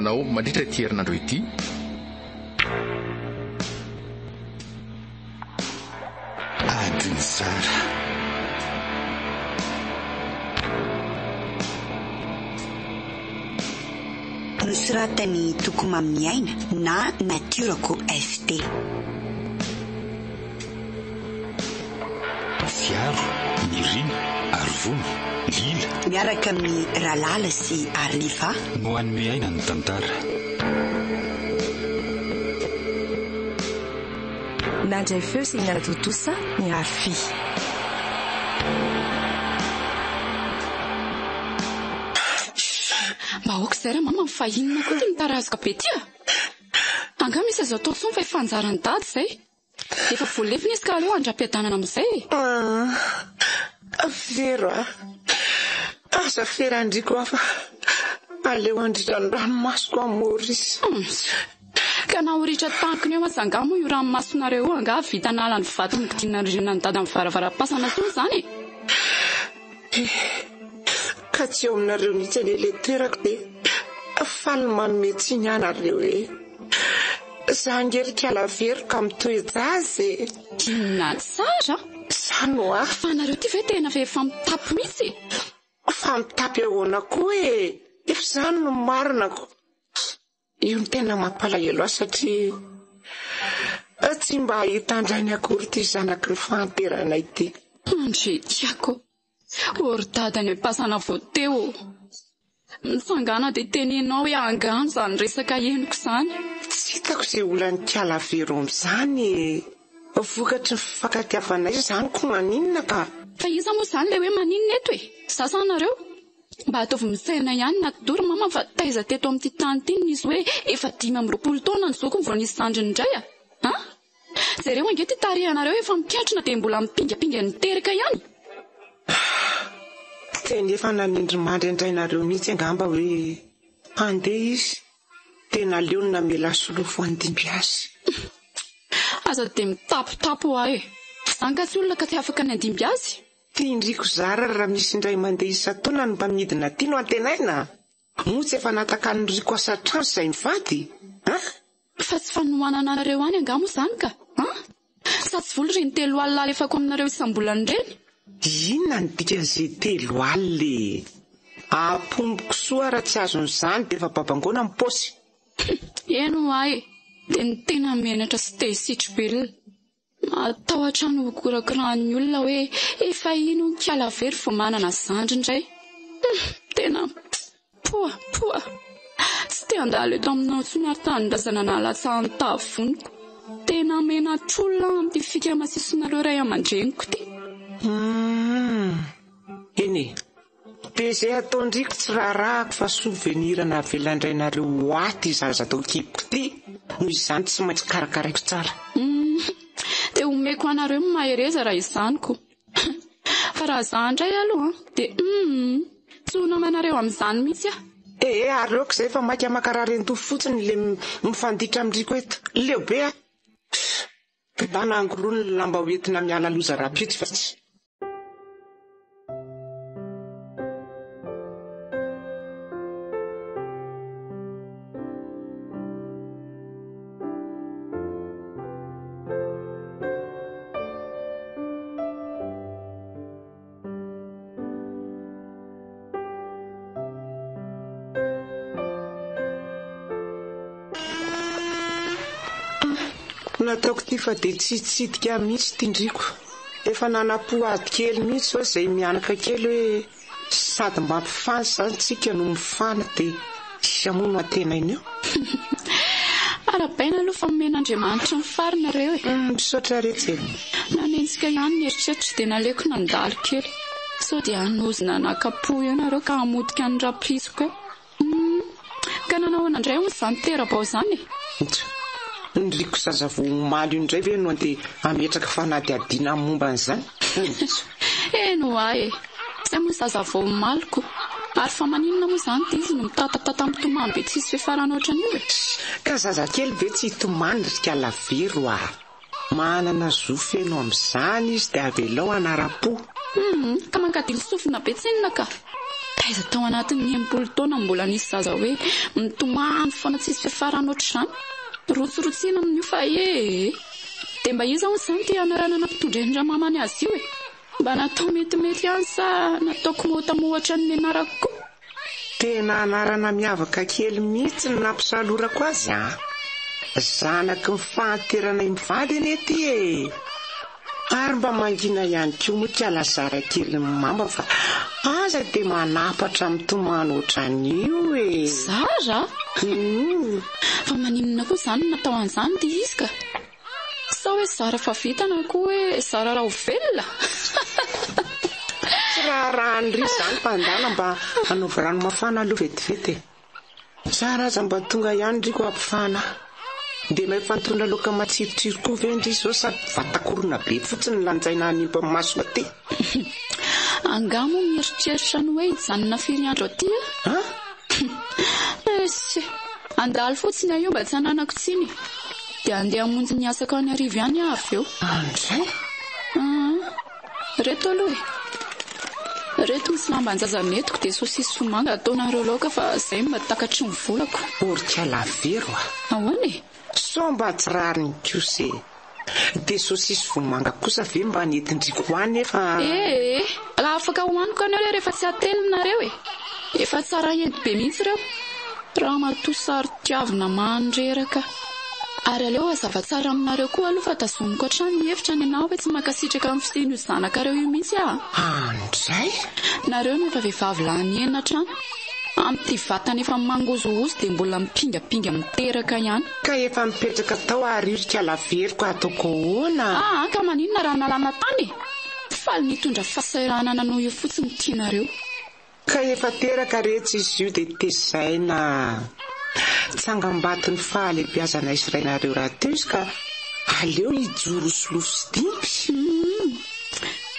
anao mandritra ity herinandro ity. Adiny tsara. Nosoratany Tokomamiaina na Naturako FT. Fiaro, Mirina, Arvono, Lila. Miaraka amin'ny Ralala sy Arlifa No an'ny miaina ny tantara. Nandray feo sy Natotosa ny Arfi. Bahoaka izay raha mama mifahinana koa ty mitarazaka be ty a. Anga misy azo atao son fa efanjarany dady izay. Efa voalefina izy ka aleo andra-piadanana amin'izay. Vero aza ferandriko afa aleo andritran'ny ranomasoko amory izy. Ka na oritra tankiny eo masanga mo io ranomasonareo anga vita nala ny vato midina rindrina ny dady amin'ny varavara-pasana soa zany. Ka tsy eo aminareo mihitsy ny elekterako dia faly manome tsinyanareo zangerika alavero ka mitoy zazy. Inona tsara? Sano fanareo ty ve tena efa mitapy mihitsy? Fa mitapy ahoana koa efa zany no marinako. Io ny tena mampalahelo ahy satria tsy mba hitandrainy akory ty zanaky ny fahanterana ity. Andre tiako ordadany pasana voateo mitsangana dia teninao hoe angano zany resaka henoko izany. Tsy hitako izay olany kialavero amin'izany. Vokatry ny fifankatiavanay izany koa maninona ka? Fa iza moa izany ilay hoe maninona eto e? Sasanareo mba ataovy misaina ihany na doro mama fa taiza teto amin'ity tany ity nisy hoe efa 5 taona ny zokony vao nisy zandriny indray a. Zareo angety tarihanareo efa mikatrina dia mbola mipingapinga ny terika ihany. Teny efa nanindry mandry andrainareo mihitsy angamba hoe handeha izy tena leo ny namela solofo andimby azy. Aza dia mitapotapo ahy zanga tsy olona ka tsy afaka ny andimby azy. Tindriko zara raha misy indray mandeha isa-taona no mba midina ty no antenaina. Motsy efa nataka ny riko asatrano izay mivady. Fa tsy fanohanana anareo any angamo izany ka? Sa tsy voly reny 3 alina alefako aminareo isam-bolany ireny? Inona ny dikan'izay 3 alina? Apomboko soa raha tsy azon'izany dia efa babangona amin'ny paosy. Eno ahy dia ny tena menatra sy te hisitry belona. Atao hatrano hokorakirany olona hoe efa ino ny kialavery vao manana zandry indray. Tena poa tsy te handalo eto aminao tsy miary tanindrazana nalatsahan'ny tavoniko. Tena menatr'olona amin'ity fika masisonareo ray aman-dreniko ty. Eny dia izay ataondriko tsy raharahako fa souvenir na velandrainareo ho aty zaza atao kipiko ty noho izany tsy maintsy karakaraiko tsara. Dia omeko anareo mahereza raha izanyko. Fa raha za indray aloha dia tsona manareo amin'izany mihitsy a. Areoko izay fa maika makararento fotsiny le mifanditra amin'riko eto leo be a. Da nangoroany ny lamba hoentina miala loza rapitra fa tsy. Nataoko ty fa dia tsy hitsidika mihitsy tindriko. Efa nanapoady kely mihitsy hoe izay mianaka kely hoe sady mba mpifany zany tsika no mifana dia isa moa no antenainy eo. Arabaina aloha fa men'Andriamanitra ny farinareo e. Misaotra rehetra e. Nanenjika ihany ny eritreritry dia naleoko nandalo kely. Sao dia hanozina nakapo ianareo ka hamodika ny raprisiko eo. Ka nanahoana indray hoy izany terabao izany e. Ndriko zaza vao omaly io indray ve no andeha ametraka fanadihadiana momba an'izany? Eno ahy e. Izay moa zaza vao omaliko. Ary fa maninona moa izany dia izy no mitatatata mitomany be tsisy fiafarana ohatran'io e. Ka zaza kely ve tsy hitomany ry kialavero a. Manana zo feno amin'izany izy dia avelao anara-po. Ka mankadilo sofina be tsinona ka. taiza tao anatin'ny 10 taona mbola nisy zaza hoe mitomany foana tsisy fiafarana ohatr'izany. Rotsorotsiana amin'io fa dia mba iza hono izany tia anarana nampitondra indramamany azy io mba natao metimety ihany sa nataoko motamohatra ny nianarako koa. Tena anarana miavaka kely mihitsy ny nampisalorako azy zanaky mifahanterana mivady eny ety ary mba mangina ihany koa moa Kialazara kely mama fa aza dia manapatra mitomany ohatran'io Zara? Fa maninona koa izany natao an'izany dia izy ka? Sa hoe Zara fa vitana koa hoe Zara raha ho velona? Tsy raha andry izany mpandala mba hanaovy rano mafana aloha vetivety. Zara aza mba tonga ihany riko ampifana dia mahay fantona loka matsirotsiro koa ve ndry izao sady vatakorona be fotsiny lanjaina hanimba maso aty. Angamo mieritreritra ny hoe hijanona firy andro aty andalo fotsiny io mba tsy hananako tsiny dia andeha hamonjy ny asako any arivo ihany avy eo. Andray? Reto aloha reto misy lamban-jaza metiko dia sosisy fomanga ataonareo laoka fa izay mba takatry ny volako. Orika lavero ahoana so mba tsy rariny kose dia sosisy vomanga kosa ve mba netindriko hoany efa raha afaka hoaniko anareo rehefa tsy atelinareo efa tsara ento be mihitsy ireo raha matosary tiavina mandreraka ary aleo azava tsara aminareo koa aloha fa tazomiko hatrany ny hevitra ny anao hoe tsy makasitraka amin'ny fiteny io zanakareo io mihitsy andray nareo no efa vehivavy lahany hatrany ampty vatana efa mangozogozo dia mbola mipingapinga miteraka ihany ka efa mipetraka tao ary irika laveriko ataoko hoana ka maninona raha nalana tany faly nitondra fahasahiranana no io fotsiny tianareo ka efa teraka rehetra izy io dia tezaina tsangam-baty ny fahalehibiazana israinareo raha teo izy ka aleo hijoro solofo-sidimy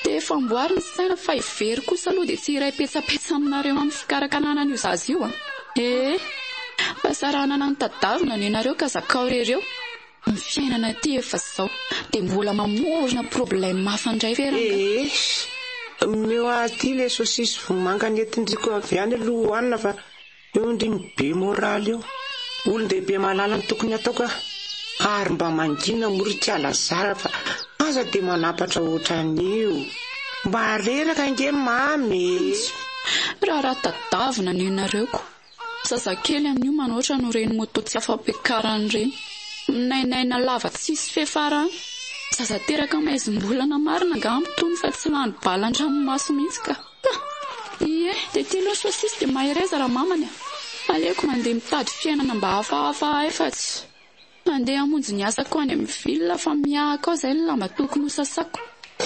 dia efa mboary ny saina fa hivery kosa aloha dia tsy iray petsapetsa aminareo amin'ny fikarakanana io zazy io mba saranana ny tadavina ny ianareo ka zakao rereo ny fiainana ty efa zao dia mbola mamorona problème mafandray verana meo aty le sosisy vomanga netindriko avy any aloha hoanina fa eo ndriny be moraly eo olon-dehibe malala ny tokony ataoko ary mba mangina morika Lazara fa aza dia manapatra ohatran'io mba reraka nge mamy raha tadavina ny ianareoko zazakely amin'io manoatra no reny moto tsy afa-piakarany reny minainaina lava tsisy fiafarany zazateraka maizim-bolana marina ngampitony fa tsy lany balan-dranomaso mihitsy ka dia tia sosisy dia mahereza raha mamany aleoko mandeha mitady fiainana mba hafahafa efatsy mandeha hamonjy ny asako any amin'ny vilona fa miahaka ao izay ny lamba tokony ho sasako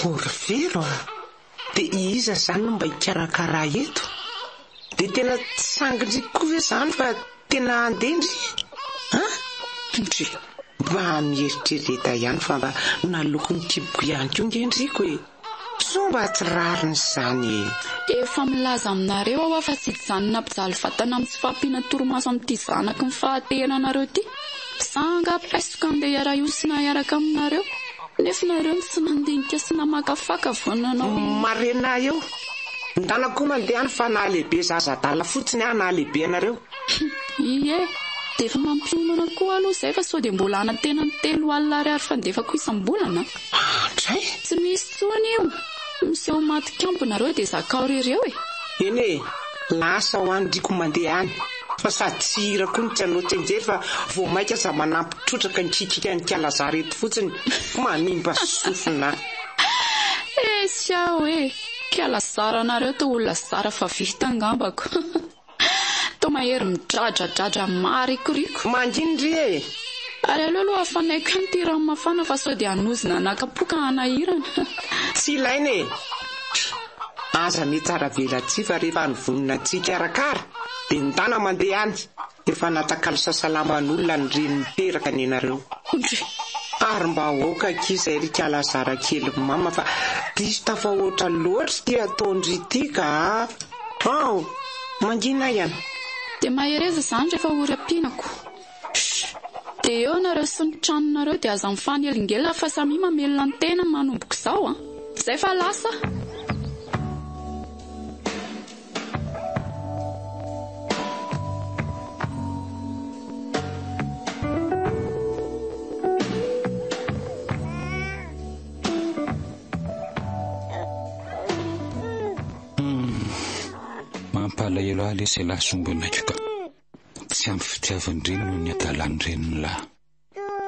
orvero dia iza izany no mba hikarakara eto dia tena tsangindriko koa ve izany fa tena andendry mba mieritrereta ihany fa mba naloko ny kiboko ihany koa ngendriko so mba tsy rariny izany efa milaza aminareo aho fa tsy hijanona mpijaly vatana amin'ny tsy fahampiana toromaso amin'ity zanaky ny fahatehana anareo ity sanga paisoka andeha iara-iosina iaraka aminareo nefa nareo ny tsy mandinika sy namakafaka vonanao marena eo ndana koa mandeha any fa nahalehibe zazadala fotsiny nahalehibe anareo dia efa mampiomana koa aloha izay fa so dia mbola anatena ny 3 alina ary fandefako isam-bolana andray tsy misy tsony io miseho maty-kampo nareo dia zakao rereo eny lasa ho andriko mandeha any fa sady tsy hira koa ny tsy anao tsenjery fa vao maika aza manampitrotraka ny kikika ny Kialazara eto fotsiny manimba sofina sia Kialazara nareo to olona zara fa vita angambako to mahery midradradratra marikoriko mangindry ary aloha afanaiko ny ty rano mafana fa sao dia hanozina nakapoka hanahirana tsy ilainy aza metsara velatsy fa rehefa nyvonina tsika arakara dia ndana mandeha any efa natakalo sasalaman'olona ny reny miteraka ny ianareo ary mba hoaka kizay ry Kialazara kely mama fa diso tafahoatra loatra ty ataondry ity ka mangina ihany dia mahereza izany rehefa oram-pinako dia eo nareo sy ny tranonareo dia aza mifany elingela fa samy mamelona ny tena manomboko izao izay fa lasa Palahelo aho le lahy sombonaiky ka tsy ampy fitiavandreny no ny adalan'ireny lahy.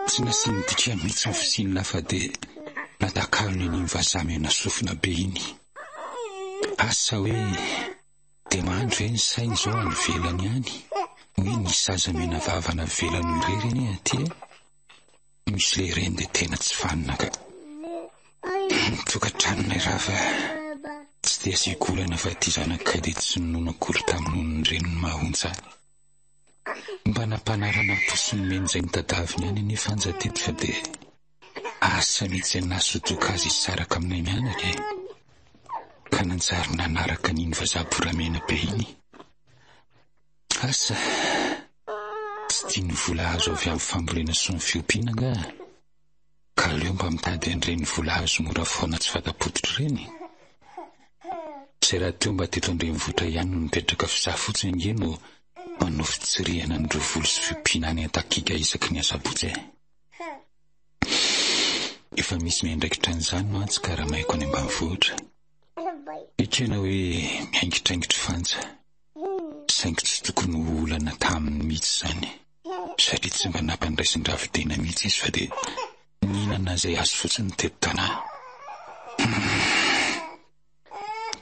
Tsy nasi nidika mihitsy ny fisiny lahy fa de natakalony ny vazaha mena sofina be iny. Asa hoe de mahandro ny sainy zao any velany any. Hoe ny saza mena vavana velany ireny aty. Misy le reny de tena tsy fanina ka. Tokatranonay rava tsy de sigolana fa ty zanakay de tsy nonakory tamin'ny reny mahonja. Mba nampanarana posiny menizay ny tadaviny any nefa anjatety fa de asa mihitsy nasotoka azy saraka aminay mianaka ka nanjary nanaraka n'iny vazaha-boramena be iny. Asa tsy tiany vola azo avy amin'ny fambolena sy ny fiompiana nga ka leo mba mitady an'ireny vola azo mora foana tsy fatapotitra ireny. Zay raha teo mba teto Andrenivohitra ihany no mipetraka fizaha fotsiny nge no manao fitsirihana n'ireo volo sy fiompiana any Antakika isaky ny asabotsy. Efa misy miandraikitra an'izany mantsy ka raha maiko any ambanivohitra. Ekena hoe miaingitraingitra fanja saingy tsy tokony olana taminy mihitsy zany satria tsy mba nampandraisiny ravidena mihitsy izy fa de nihinana zay azo fotsiny teto tanahy.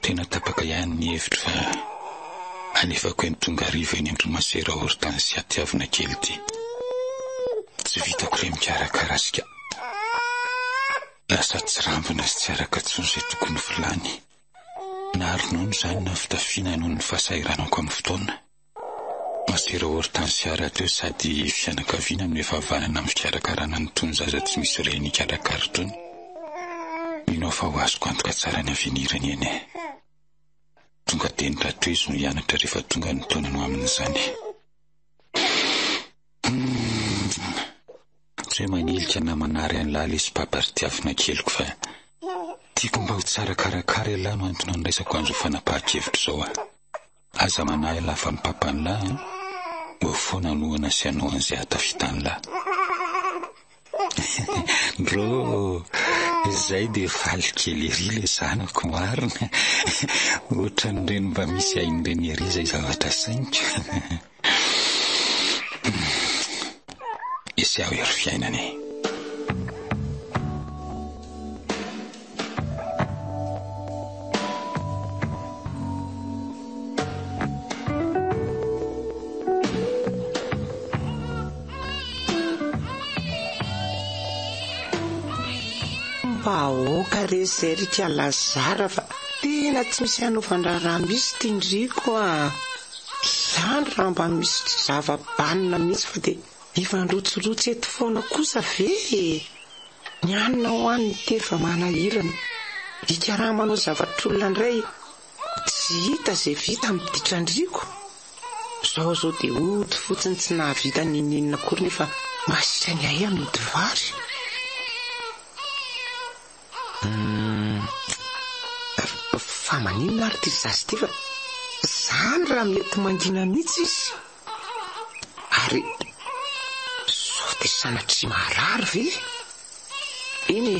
Tena tapaka ihany ny hevitra fa alefako ny tonga hariva eny Andromasera Hortensia tiavina kely ty. Tsy vitako re mikarakara sika. Lasa tsy rambina sy tsy araka tsony zay tokony volany. Naronono zany na fitafiana noho ny fahasahiranako amin'ny fotoana. Masera Hortensia raha teo sady fianakaviana amin'ny fahavanana amin'ny fikarakarana ny tony zaza tsy misy reny ikarakara tony. Mino fa ho azoko antoka tsara ny avenirany eny. Tonga teny raha toy izy no hianatra rehefa tonga ny taona no amin'izany. Tsy hoe manilika na manary an'lahy le sy paparitiavina keliko fa tiako mba ho tsara karakara ilahy no antony andraisako an'izao fanapahan-kevitra zao a. Aza manahy lafa ny papan'lahy mbo foana noana sy anao an'izay hatafitan'lahy. Bro, izay de faly kely ery le zanako marina. Ohatran'ireny mba misy hain'ireny ery zay zavatra sainiko. Isy aho ery fiainany. Vahoaka re zay rika Lazara fa tena tsy misy hanaovandraraha misy tindriko a. Zany raha mba misy zava-banina mihitsy fa de efa nrotsorotsy eto foana kosa ve. Ny anina ho any tefa manahirana. Dika raha manao zavatr'olona indray tsy hita zay vita amin'ny ditrandriko. Zao de ody fotsiny tsy nahavita ninina akory nefa masitra ny ahy amin'ny vary. Fa maninona ary ty zasy ty fa zany raha mety mangina mihitsy izy. Ary sao de sanatry marary ve. Iny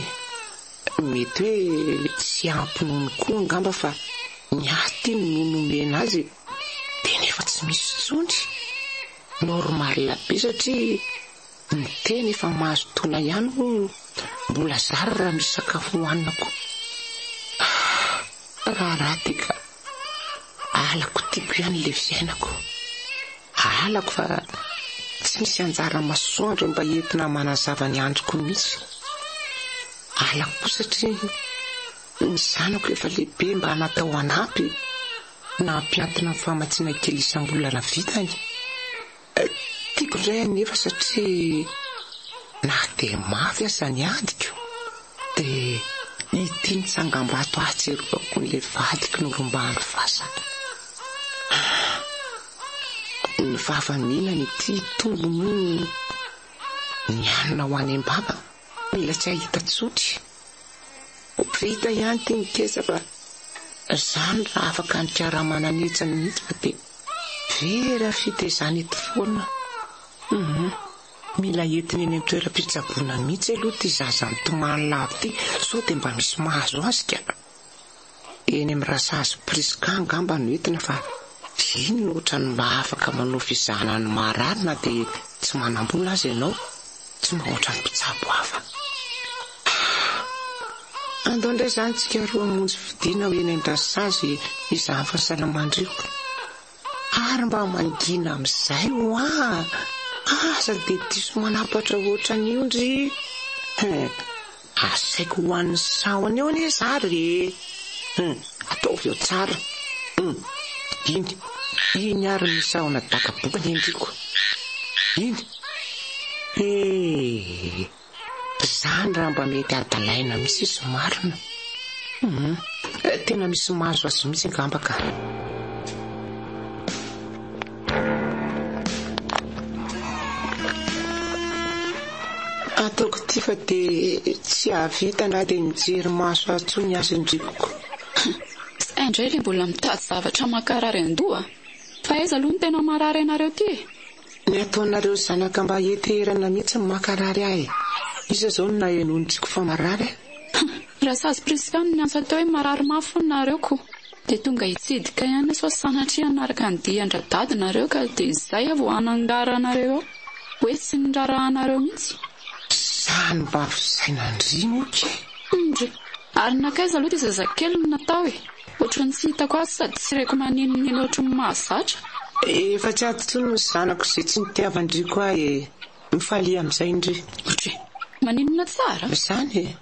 mety hoe tsy ampinono koa angamba fa ny aty no nomena azy de nefa tsy misy tsony. Normal be satria ny teny efa mahazo tona ihany ho mbola zary raha misy sakafo hohanako. Raha tika alako tiako ihany le fiainako. Alako fa tsy misy anjara masoandro mba entina manazava ny androko mihitsy. Alako koa satria ny zanako efa lehibe mba natao anampy na ampiantina ny famatsiana kely isam-bolana vitany. Tiako indray anefa satria na de mafy aza ny andiko de ity nitsangambato ahatsirovako n'le vadiko nolombahany fasana. Ny vavamina nyty tombony ny anina ho any am-bava mila tsy ahita tsotry. Vita ihany ty nikesa fa zany raha afaka nikaramananitsany mihitsy fa de vera fitezany eto foana. Mila entiny eny amin'ny toeram-pitsaboana mihitsy aloha ty zaza mitomany lavo ty sao de mba misy mahazo azy ka. Eny amin'ny rasazy priska angamba no entina fa ino ohatrany mba afaka manofa izanany mararina dia tsy manam-bola azy ianao, tsy mba ohatrany mpitsabo hafa. Andao indray izany tsika roa monjy fidiana hoe eny Andrasazy izany fahasalamandriako. Ary mba mangina amin'izay ho asa dia diso manapatra ohatran'io ndry. Asaiko ho an'ny sahony eo anie zary. Ataovy eo tsara. Iny ary ny sahona dakabokany endriko. Iny zany raha mba mety adalaina misy izy marina. Tena misy mahazo azy misy angambaka. Ataoko ty fa dia tsy havita na dia mijery maso atsony azy indrikoko. Indray ilay mbola mitady zavatra makarary andoha. Fa aiza aloha ny tena marary anareo ty? Ny ataonareo zanaka mba heterana mihitsy ny makarary ahy. Isa zao no nahenonitsiko fa marary. Rasazy prisikany ny ansa teo hoe marary mafy nareo ko. Dia tonga hitsidika ihany sao sanatria anaraka ny diandra dadinareo ka dia izay avo anangara anareo hoe tsy nirarahanareo mihitsy. Zany mba fisaina ndrimoky. Ary nakaiza aloha ty zazakely no natao e. Ohatrany tsy hitako azy sady tsy reko maninoniny ohatrany mahazatra. Efa tsy atontsony ny zanako izay tsy nitiavan-driko ahy mifalia amin'izay indry. Maninona tsara? Izany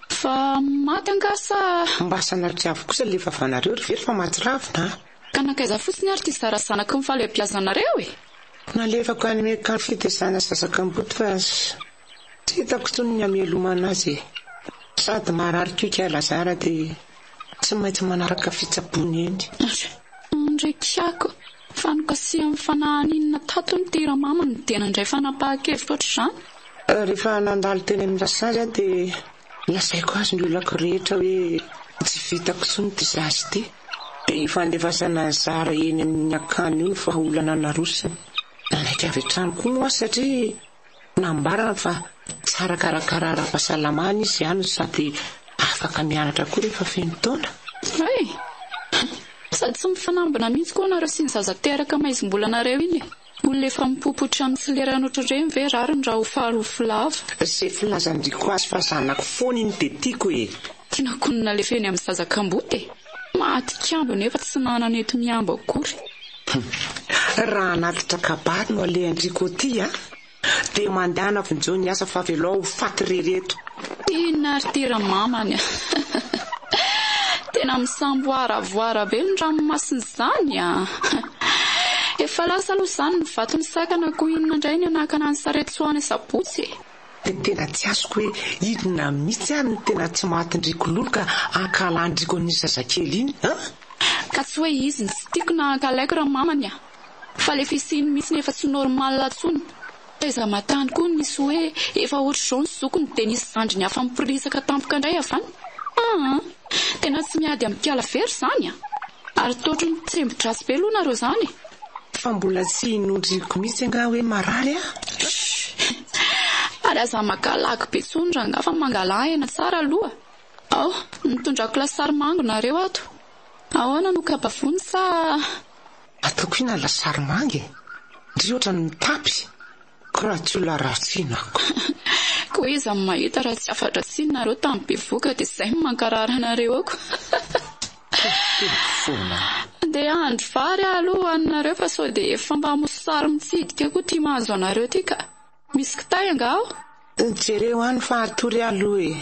fa maty angasa. Mba sanatria avo kosa le vavanareo ry very fa mahatsiravina. Ka nakaiza fotsiny ary ty zara zanaka mifaly ampiazanareo e. Nalefako any mekany fitezana sasakamboty fa tsy hitako tsony ny amelomana azy. Sady marary koika Lazara dia tsy maintsy manaraka fitsabony eny. Ndraikiako fanokasi amin'ny fanahaninna tato ny tiramama ny tena indray fanapahan-kevitra ohatr'izany. Rehefa nandalo teny amin'ny Lasazy dia lasaiko azy ny olako rehetra hoe tsy vitako tsony ty zazy ty. Ifandefasana Zara eny amin'ny akany io ny fahaolana narosiny. Nanaika avy hatrany koa moa satria nambarana fa tsara karakara ara-pahasalamana izy ihany sady afaka mianatra koa rehefa feno taona. Sady tsy mifanambina mihitsy koa nareo sy ny zaza teraka maizim-bolanareo iny. Olona efa mipopotra amin'ny tsy lerana ohatrandreny ve rariny raha ho faharoa filava. Izay filazandriko azy fa zanako foana iny dia tiako e. Tiana konina le feny amin'ny zazakamboty e. Maty kiambo nefa tsy nanana eto miambo akory. Raha anatitra kabary no alehandriko ty dia mandehana vonjeo ny asa fa velao ho faty rereto. Inona ary tira mamany tena misamboara voara be ny ranomasina izany efa lasa aloha izany ny vato ny sakana ko inona indray ny anakana ny saretsoany sabotsy. Dia tena tsy azoko hoe inona mihitsy any ny tena tsy matindriko lolo ka ankalandriko ny zazakely iny. Ka tsy hoe izy ny tsy tiako na ankalaiko raha mamany fa le fisiny mihitsy nefa tsy normal atsony. Taiza matany koa nisy hoe efa ohatr'izao ny zokony dia nisy zandriny hafa mipirisaka tampoka indray avany. Tena tsy miady amin'ny kiala very izany ary totra ny tsembodrasy be aloha nareo izany. Fa mbola tsy inondriko mihitsy anga hoe marary ary aza makalaky be tsony ranga fa mangala hena tsara aloha. Nitondrako lasary mango nareo ato. Ahoana no kabavony sa ataoko ina lasary mangy ndry ohatrany mitapy koa tsy olona ratsinako. Koa iza mahita raha tsy afatra tsinareo tamin'ny bevoka dia izay mankarary anareo ako. Dia andro vary aloha anareo fa sao dia efa mba mosary mitsidika koa tia mahazo anareo ty ka misy kitay angao. Jereo any fa atory aloha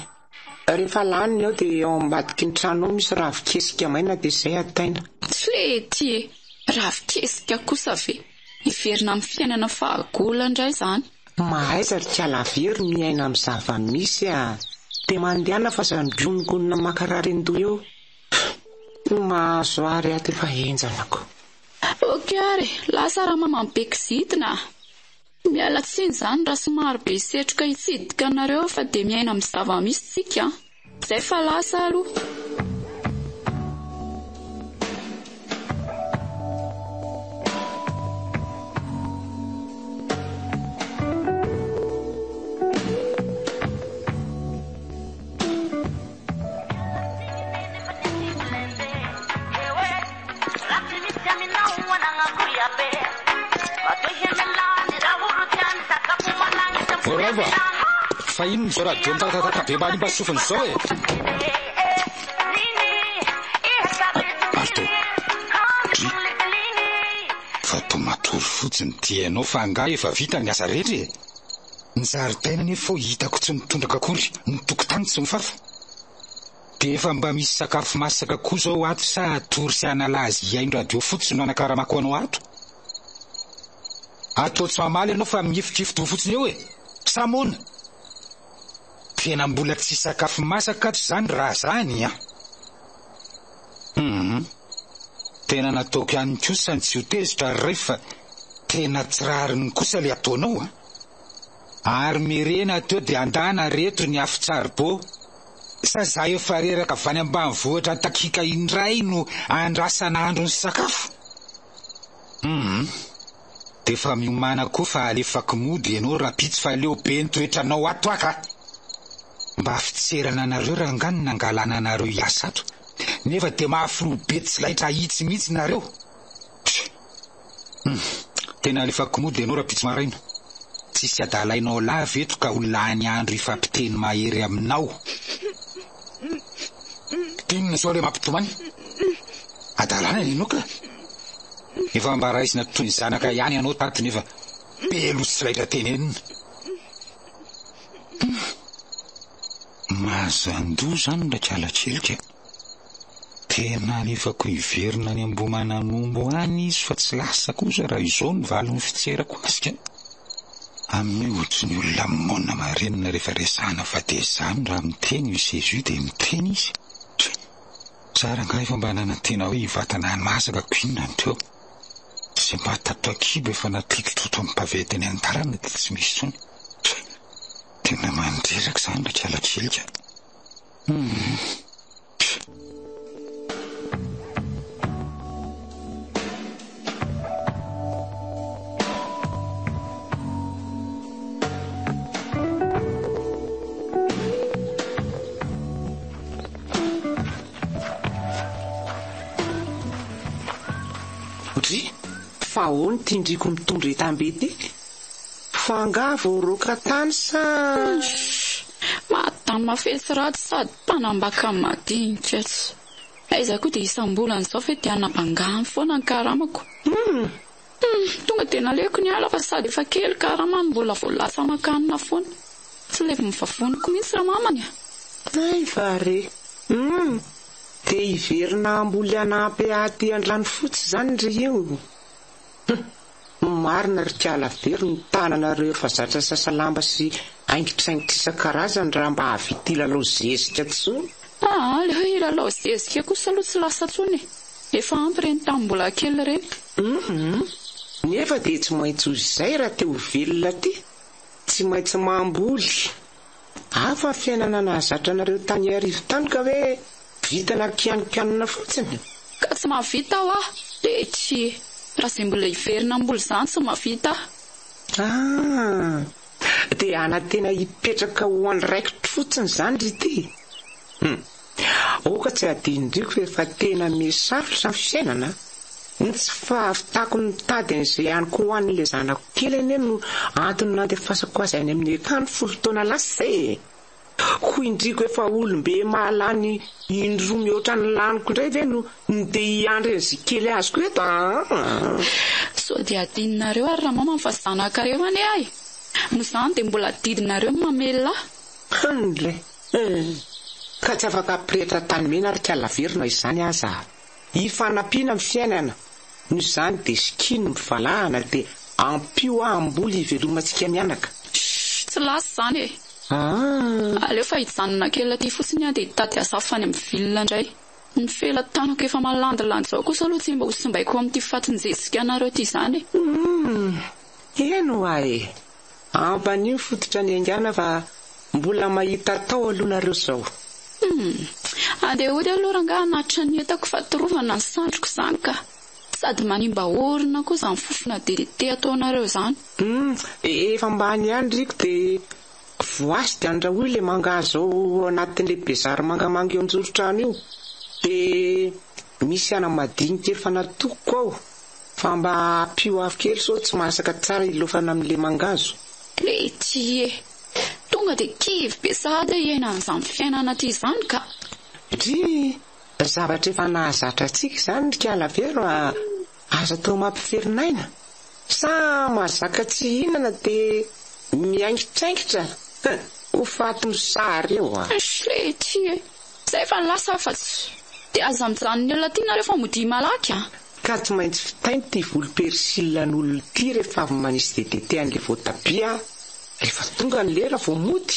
rehefa laniny ao dia ao ambadiky ny trano ao misy ravikesika maina dia izay ataina. Flety ravikesika kosa ve iverina amin'ny fiainana fahagola indray izany. Mahaiza ry kialavery miaina amin'ny zava-misy dia mandehana fa zandrongonina makarary andoha eo. Mahazo ary ato efa enjanako. Ary lasa raha mamambekizitina. Miala tsiny izany raha somary be setroka hitsidika anareo fa dia miaina amin'ny zava-misy tsika. Izay fa lasa aloha. Orava fa ino zao radio mitatata be mba nimba sofiny zao Alto fa tomatory fotsiny tianao fa nga efa vita ny asa rehetra ny zaridaina nefa hitako tsy mitondraka akory ny tokotany tsy mifafa de efa mba misy sakafo masaka koa zao ato sa tory sy analazy iaino radio fotsiny no anakaramako anao ato atao tsy mamaly ianao fa mihifitrifito fotsiny eo samona tena mbola tsy sakafo masaka ato zany raha zany tena nataoko ihany kosa ny tsy hotezitra rehefa tena tsirariny kosa le ataonao ary mirena teo de andana reto ny afitsarbo sa za efa reraka avany ambanivohitra takika indray no andrasan'andro ny sakafo de fa miomana koa fa alefako mody ianao raha pitsy fa leo be ny toetranao ato aka mba fitserana anareo raha ngany nangalana anareo hiasa ato nefa de mahafilo be tsy laitra hitsy mihitsy nareo tena alefako mody ianao raha pitsy maraina tsisy adalainao lava eto ka ho lany andro ifampiteny mahery aminao tinona soa le mampitomany adalana ianao ka efa mba raisina toy ny zanaka ihany ianao tato nefa pelo tsy laitra teny enina mazandoa zany ndraky alatselika tena alefako hiverina ny ambomanamombo any izy fa tsy lasa kosa raha izao ny valony fitserako asika amin'ny otriny olona mona marenina rehefa resahana fa de zany raha miteny io Jésus de miteny izy tsara nga efa mba nanantena hoe hivatana any masaka koinona ny teo sy mba tato akibo efa natikitoto ampavetiny antarana de tsy misy tsony tena mandreraka zany ndraky alatsilika fa hono tindriko mitondra etambe ty fa nga voaroka tany sa matany mafetsy ratsy sady mpanambaka madinika tsy aiza koa de isam-bolana zao fe tiana bangany foana ny karamako tonga tena leko ny ala fa sady efa kely karamany mbola voalasa makanina foana tsy levo mivavoniko mihitsy raha mamany ay vare de hiverina amboly anampy aty andrano fotsy zany ry io marina ry tiala very ny tananareo efa zatra sasalamba sy aingitraingitra isan-karazany raha mba havity lalao zezika tsony le hoe lalao zezika kosa aloha tsy lasa tsony efa ampy reny tamin'ny mbola kely reny nefa de tsy maintsy ho zay raha teo velona ty tsy maintsy mamboly hafa ny fiainana nahazatra anareo tany arivo tany ka hoe vitana kianokianona fotsiny ka tsy mahavita aho de tsy raha zay mbola hiverina amboly zany tsy mahavita de ana tena hipetraka ho andraikitry fotsiny zany ry ty oka tsy adinodriko efa tena misarotra ny fiainana ny tsy fahavitako ny tady an'izay ihany koa ho an'le zanako kely eny no antony nandefasako azy any amin'ny akany 10 taona lasa zay ho indriko efa olombe mahalany indroa mihoatra ny laniko indray ve no nde hiandry zy kely azoko eto so de adinonareo ary raha mama fa zanakareo any ay no zany de mbola didinareo mamela andre ka tsy afaka ampirehitra tany mena ary kialaverina izany aza hifanampiana amin'ny fiainana no zany de sikino mivalahana de ampio amboly hivelomantsika mianaka tsy lasa zany aleo fa hijanona kely aty fotsiny de hitady asafany amin'ny vilona indray ny fela tanako efa malandilandy zao kosa aloha tsy mba ho simbaiko amin'ity fatinjezika anareo ty zany eno ay ambanio fototra ny angana fa mbola mahita tao alohanareo zao andeha ody aloha ranga anatitra ny etako fatorovana ny sandroko zany ka sady manimba orina koa zany fofona dedete ataonareo zany efa mbany ihany riko de voasy de andrahoy le manga zao anatin'le bezary mangamanga eo anjoro-trano io de misy ana madinika efa natoko ao fa mba pio afo kely so tsy masaka tsara ilofana amin'le mangazo. Lety tonga dia kivy be sahady iaina an'izany fiainana ity izany ka. Dry zavatra efa nahazatra antsika izany ry Kalavero aza tao mampiferinayna. Sa mazaka tsy hinana dia miaingitraingitra ho fatony sary eo Lety izay efa lasa afa-tsy dia aza mijanony olona tiana rehefa modia malaky ka tsy maintsy fitainy ty volo-persilan'olona ity rehefa avy manisy dedete an'le voatabia rehefa tonga ny lera vao mody.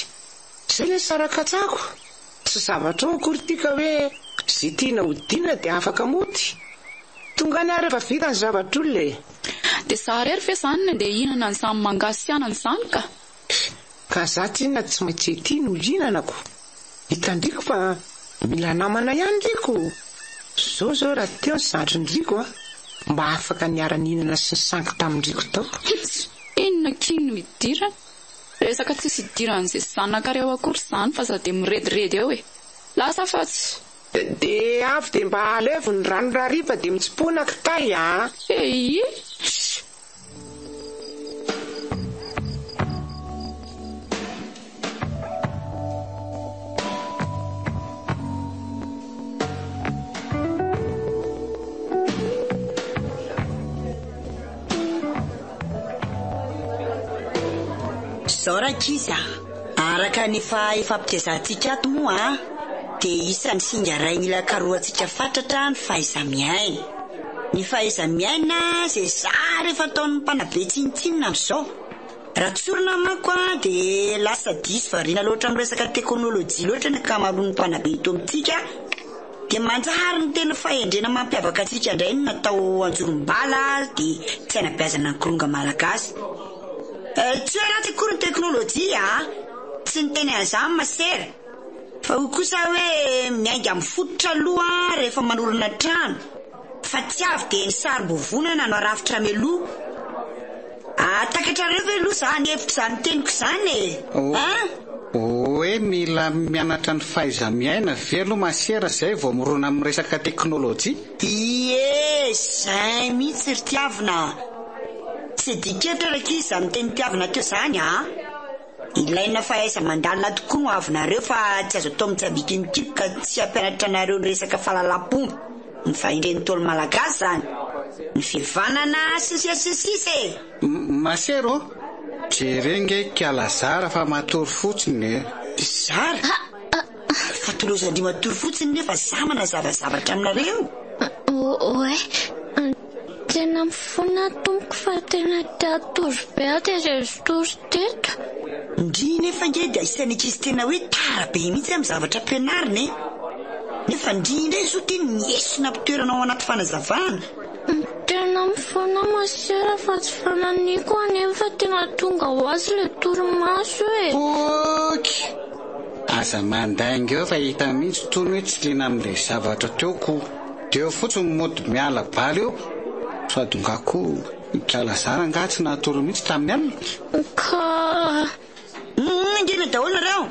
Izay le sarakatsako tsy zavatra ao akory ity ka hoe zay tiana hodiana dia afaka mody. Tonga ny ary efa vita ny zavatra olona dia saharery fe izany ny andeha hihinana an'izany mangasianana izany ka za tsinona tsy maintsy ety no hihinanako. Hitandriko fa mila namana ihany riko. Zao raha teo ny zandrindriko mba afaka niara-nihinana sy ny sangy tamindriko tao. Inona kiny midirana resaka tsisy idiran'izay zanaka reo akory izany fa za dia mirediredy eo lasa afa-tsy. Dia avy dia mba alevo ny rano rariva dia mitsipona kitay Zao rakizy araka nefa efampitiazantsika ato moa dia isan'ny singa ray mila karoantsika fatratra ny fahaiza-miaina. Ny fahaiza-miaina izay zary rehefa ataon'ny mpanabe tsinitsinina amin'izao. Raha tsorina manko dia lasa diso variana loatra amin'ny resaka teknôlôjia loatra ny ankamaroan'ny mpanabe eto amintsika. Dia manjary ny tena fahendrena mampiavaka antsika indray no natao anjorom-bala dia tsy hanabeazana ny koronga malagasy. Tsy anaty akory ny teknôlôjia tsy ny teny an'izany masera fa ho kosa hoe miainga amin'ny fototra aloha rehefa manorina trano fa tsy avy dia ny sary-bovonana no arafitra meloa. Takatrareo ve aloha izany hevitra izany teniko izany hoe mila mianatra ny fahaiza-miaina ve aloha masera zay vao morona amin'ny resaka teknôlôjia? Zay mihitsy ry tiavina. Tsy dikevitra raky izany teny tiavina teo izany ilaina fahaiza mandalina tokoa no avinareo fa tsy azo atao mitsabika nykipo ka tsy hampianatra anareo ny resaka fahalalam-pomba ny fahendren'ny tolo malagasy izany ny fivanana sisisisisy masero jerenge Kalazara fa matory fotsiny Zara fatolozandry matory fotsiny nefa zamana zavazavatra aminareo. Tena mifona tompoko fa tena teatory be aterezotory teto. Ndry nefa nge dia isany ankizy tena hoe tara be mihitsy amin'ny zavatra ampianariny nefa ndry indray so teny miesina mpitoerana ao anaty fanazavana. Tena mifona masera fa tsy fananiko anefa tena tonga ho azy le torimaso aza mandainga eo fa hita mihitsy tony hoe tsy lena amin'ilay zavatra teoko deo fotsiny mody miala baly eo sady ngako Kalazara nga tsy nahatory mihitsy tamin'ny alina ka ngena daholo nareo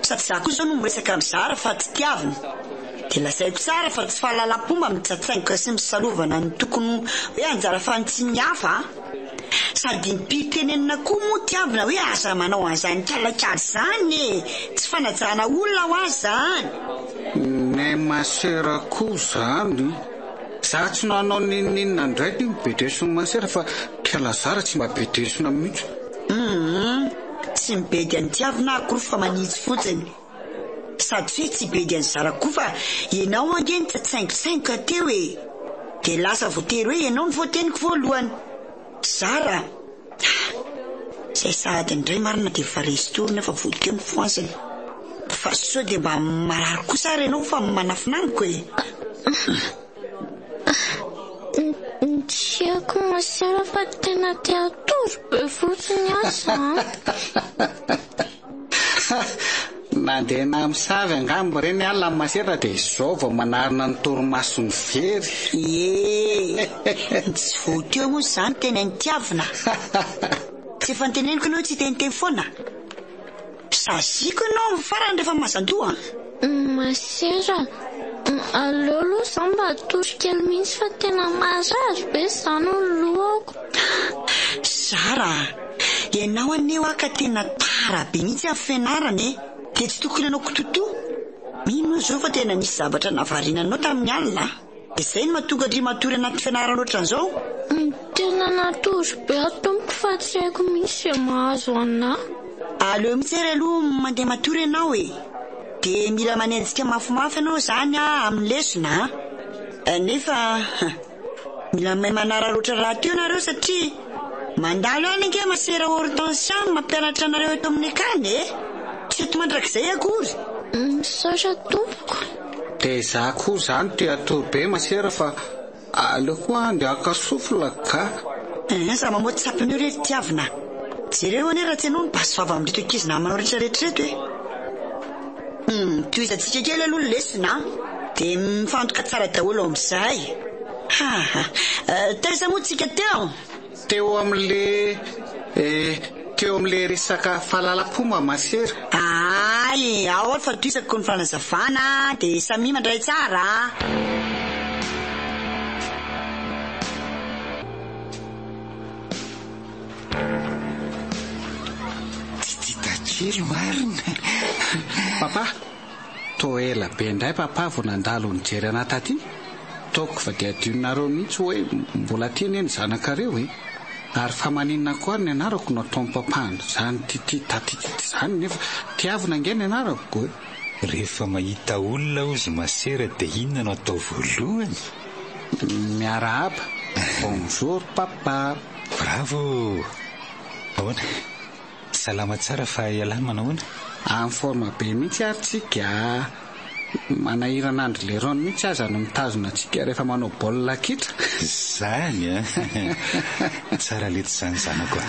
sady za koa izao no miresaka amin'ny Zara fa tsy tiavina dia lazaiko tsara fa tsy fahalalam-pomba mitsatsaingoka sy misalovana ny tokony hoe anjara fanitsiny hafa sady mipitenenina koa moa tiavina hoe aza manao an'izany kalakady izany tsy fanajana olona ho azy izany. Nay masera koa izany za tsy nanao ninina ndraiky mibedresona masera fa Kalazara tsy mba bedresona mihitsy. Tsy mibedy an'ny tiavina akory fa manitsy fotsiny sady fe tsy bedy an'ny Zara koa fa ianao ange ny tsatsaingosaingoka teo dia lasa voatery hoe ianao ny voateniko voalohany. Zara izay sahady indray marina dia efa restorina fa voateo ny foasiny fa sao dia mba marary koa sara ianao fa manafinaniko Tiako masera fa tena teatory be fotsiny aza nandeha na misavy angambo reny alina amin'ny masera dia izao vao manarina ny torimasony very. Tsy voateo moa izany tena ny tiavina tsy efa niteneniko ianao tsy teniteny foana saziko ianao farany rehefa mazandoa masera aleo aloha za mba atory kely mihitsy fa tena marary be zany ny lohako. Zara, ianao aneo aka tena tara be mihitsy amin'ny fianarana e. Dia tsy tokony anao kototo. Mino zao fa tena misy zavatra navarinanao tamin'ny alina. Dia izay no mahatonga andry matory anaty fianarana ohatran'izao. Tena natory be atomiko fa tsy haiko mihitsy mahazo anahy. Aleo mihitsy ary aloha mandeha matory ianao e. Dia mila manenjika mafimafy ianao izany amin'ny lesona. Nefa mila mahay manara loatra raha teo nareo satria mandalo any ange masera hortensia mampianatra anareo eto amin'ny akany e. Tsy eto mandrakizay akory. Misaotra tompoko. Dia izaho koa izany te atory be masera fa aleo koa andeha akasofla ka. Za mamoa tsapin'io rehetra tiavina. Jereo ane raha tianao ny basovava amin'reto ankizy namanao rehetrarehetra reto e. Toizantsika kely aloha ny lesona dia mifantoka tsara daholo amin'izay. Taiza moa tsika teo? Teo amin'le resaka fahalalam-pomba masera. Ay, ao fa toizako ny fanazavana dia samy mandray tsara. Kely marina. Papa, toa ela be indray papa vao nandalo nijery anahy taty. Taoko fa dia adionareo mihitsy hoe mbola tiany ny zanakareo e. Ary fa maninona koa ny anarako no ataon'ny papahana izany taty izany nefa tiavina nge ny anarako e. Rehefa mahita olona ozy masera dia inona no atao voalohany? Miarahaba. Bonjour papa. Bravo. Ahoana? Salama tsara fa ialana manahoana? Amin'ny forma be mihitsy ary tsika. Manahirana andro leron mihitsy aza no mitazona antsika rehefa manao baolina kitra. Zany a. Tsara leto izany zanako.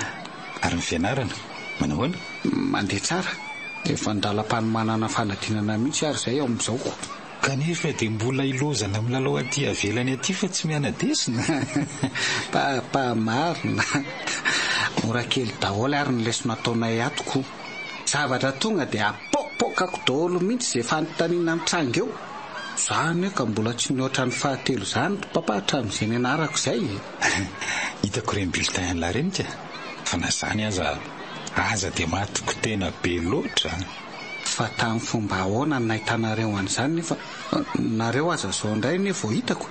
Ary ny fianarana manahoana? Mandeha tsara. Efa andalam-panomanana fanadinana mihitsy ary izay ao amin'izao. Kanefa dia mbola ilozana amin'ny lalao aty avelany aty fa tsy mianadesina. Papa marina. Mora kely daholo ary ny lesona ataonay atoko. Zavatra tonga dia apokapokako daholo mihitsy izay fanontaniana amin'ny tranga eo. Izany ka mbola tsy mihoatra ny fahatelo izany papa hatramin'izay nianarako izay. Hitako ireny bulletin la renika. Fa na izany aza dia matoko tena be loatra. Fa tamin'ny fomba ahoana ny nahitanareo an'izany nefa nareo aza izao indray ne vao hitako.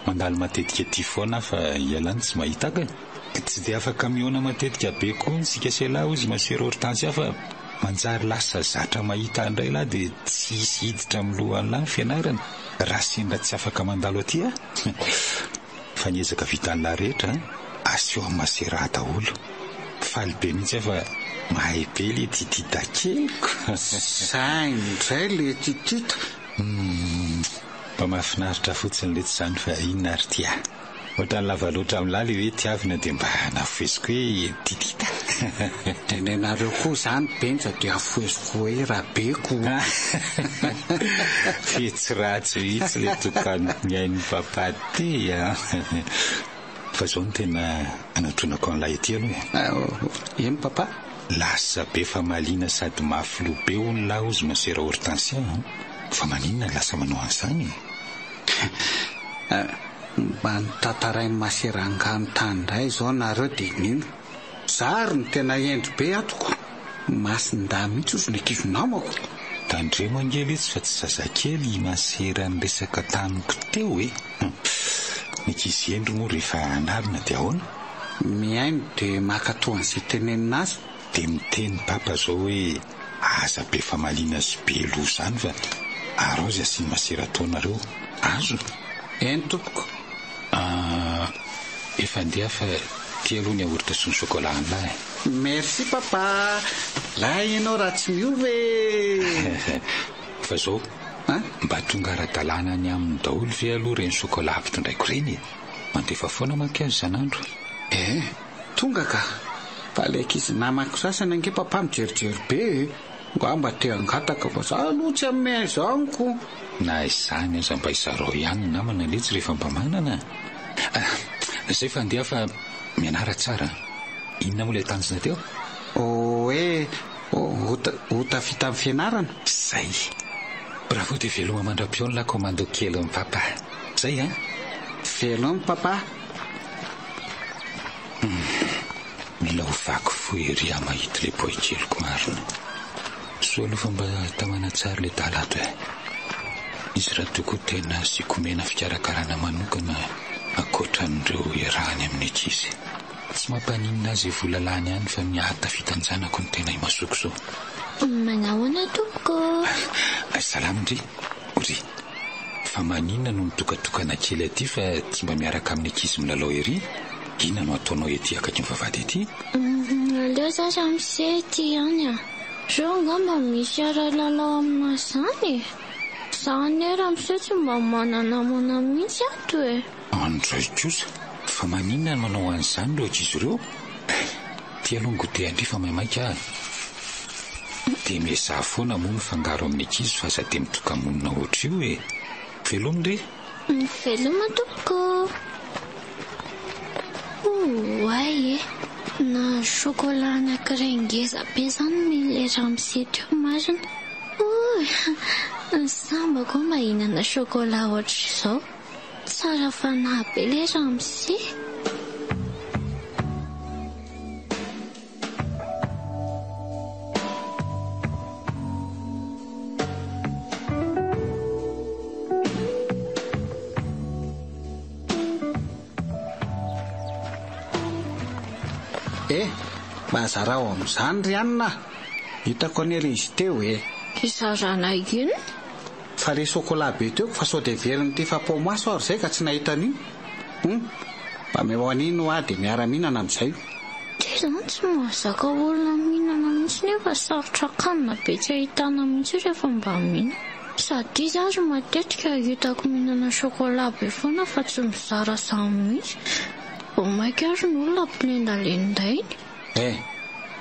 Mandalo matetika aty foana fa ialany tsy mahitaka. Tsy dia afaka mihoana matetika be koa sika selahy ozy masera hortensia fa manjary lasa zatra mahita andray lahy dia tsy hisy hiditra amin'ny lohan'lahy fianarana raha sendra tsy afaka mandalo aty a. Fa niezaka vitan'lahy rehetra asio amin'ny masera daholo. Faly be mihitsy fa mahay be le titita keliko. Sainy indray le titita. Mba mahafinaritra fotsiny leto izany fa inona ary tia. Ohatra ny lava loatra amin'ny lahy le hoe tiavina dia mba nafoeziko hoe titita. Dia nenareo koa izany benja dia afoeziko hoe rabeko. Fetsy ratsy mihitsy le tokany nyain'ny papa ty a. Fa izao no tena anatronako an'ilay aty aloha. Eny papa? Lasa be fa mahaliana sady mafilo be hono lahy ozy masera hortensia. Fa maninona lasa manao an'izany? Mba nitantarain'ny masera angano tany indray izao nareo dia nino. Zary ny tena endry be atoko. Masinda mihitsy ozy lekizo namako. Tandremo angely izy fa tsy zazakely masera ny resaka taniko teo e. Nikizy endro moa rehefa anarina dia ahoana? Miaino dia makatoa an'izay tenenina azy. Dia miteny papa izao hoe aza be fa mahaliana sy be loha izany fa arozy asiany masera taonareo. Azo? Eny tompoko. Efa andeha fa tia aloha ny ahoritra sy ny sokola an'lahy. Merci papa. Lahy ianao raha tsy miova e. Fa izao mba tonga ara-dalàna ny amin'ny daholo ve aloha reny sokola ampitondraiko ireny. Mandefa foana manko azy isan'andro. Tonga ka. Fa ilay ankizy namako sasany ange papa mijerijery be e. Ngamba te angataka fa za aloha tsy amin'ny zaniko. Na izany aza mba izarao ihany namana letsy rehefa mba manana. Izay fa andeha fa mianara tsara. Inona moa ilay tanjona teo? Hoe ho tafita amin'ny fianarana? Izay. raha vao dia veloma mandram-piona la komando kely amin'ny papa zay a velo amin'ny papa mila ho vaky foery a mahita le boy keloko marina so aloha fa mba tamana tsara le dalato izy raha toko tena sikomena fikarakarana manokana akoatran'ireo irahany amin'ny ankizy tsy mampaninina azy volalany ihany fa miata fitanjanako ny tena imasoko so manahoana toko salamindry ry fa maninona no mitokatokana kely aty fa tsy mba miaraka amin'ny ankizy milalao ery ina no ataonao ety akaiky mivavady ety aleo za ramose ty ihany a zao ngamba misy ara-lalao amina zany zany ramose tsy mba mananamona mihitsy ato andray kosa fa maninona no manao an'izany reo ankizy ireo ty alongo dia andrifa maimaika dia miasa foana moa ny fangaro amin'ny ankizy fa sady mitokamonina oatra io velomindre veloma toko ay na chocolat anankiray ngeza be zany mile ramose teo marina sambako mba hinana chocolat ohatry izao tsara fanahy be le ramose mahazara ao amin'izany ry anina hitako an'ela izy teo izarana ino fa le chocolat be teo fa sao dia veriny ty fapomaso ary zay ka tsy nahita an'io mba meo an'ino dia miara-mihinana amin'izay dia zany tsy mahazaka olona mihinana mihitsy nefa sarotra kanina be tsy ahitana mihitsy rehefa mba mihinana sady izy azy matetika hitako mihinana chocolat be foana fa tsy mizara samy mihitsy maika azy ny olona mpilendalendainy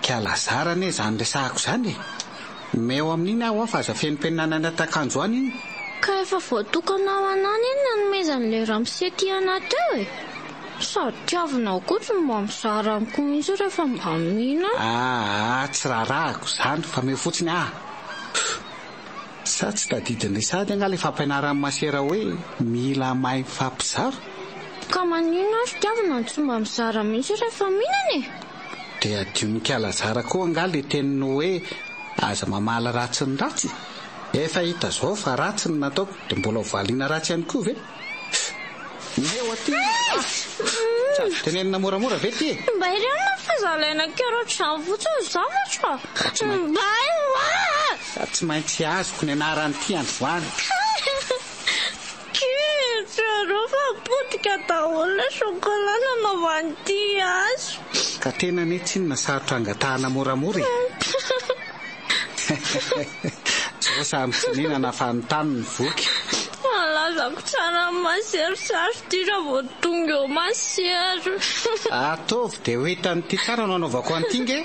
kialazarane zany resahako zany meo amin'iny aho fa aza fenimpeninana ny atakanjo any iny ka efa voatokana ao anany iny nanomezan'le ramose ty anaty eo sady tiavinao koa tsy mba mizara amiko mihitsy rehefa mba mihina tsy raharahako zany fa meo fotsiny sa tsy tadidiny sady angala efa ampianaran'ny masera hoe mila mahay mifampizara ka manino azy tiavina tsy mba mizara mihitsy rehefa mihinana dia adionikala-zara koa angala le teniny hoe aza mamala ratsy ny ratsy efa hita zao fa ratsy ny nataoko dia mbola hovaliana ratsy ihany koa ve meo aty tenenina moramora ve ty mba irena fa zalaina kerotrany fotsiny zavatra sa tsy maintsy azoko ny anaran'ity androany tsaro fa potika daholo chocolat nanaovan'ity azo ka tena ny tsy ny sarotra angatahana moramora zao samy tsinenana fanontany ny voky malazako tsara maserosary ty raha vao tonga eo masero ataovy dia ho hitan'ity tsara no anaovako an'ity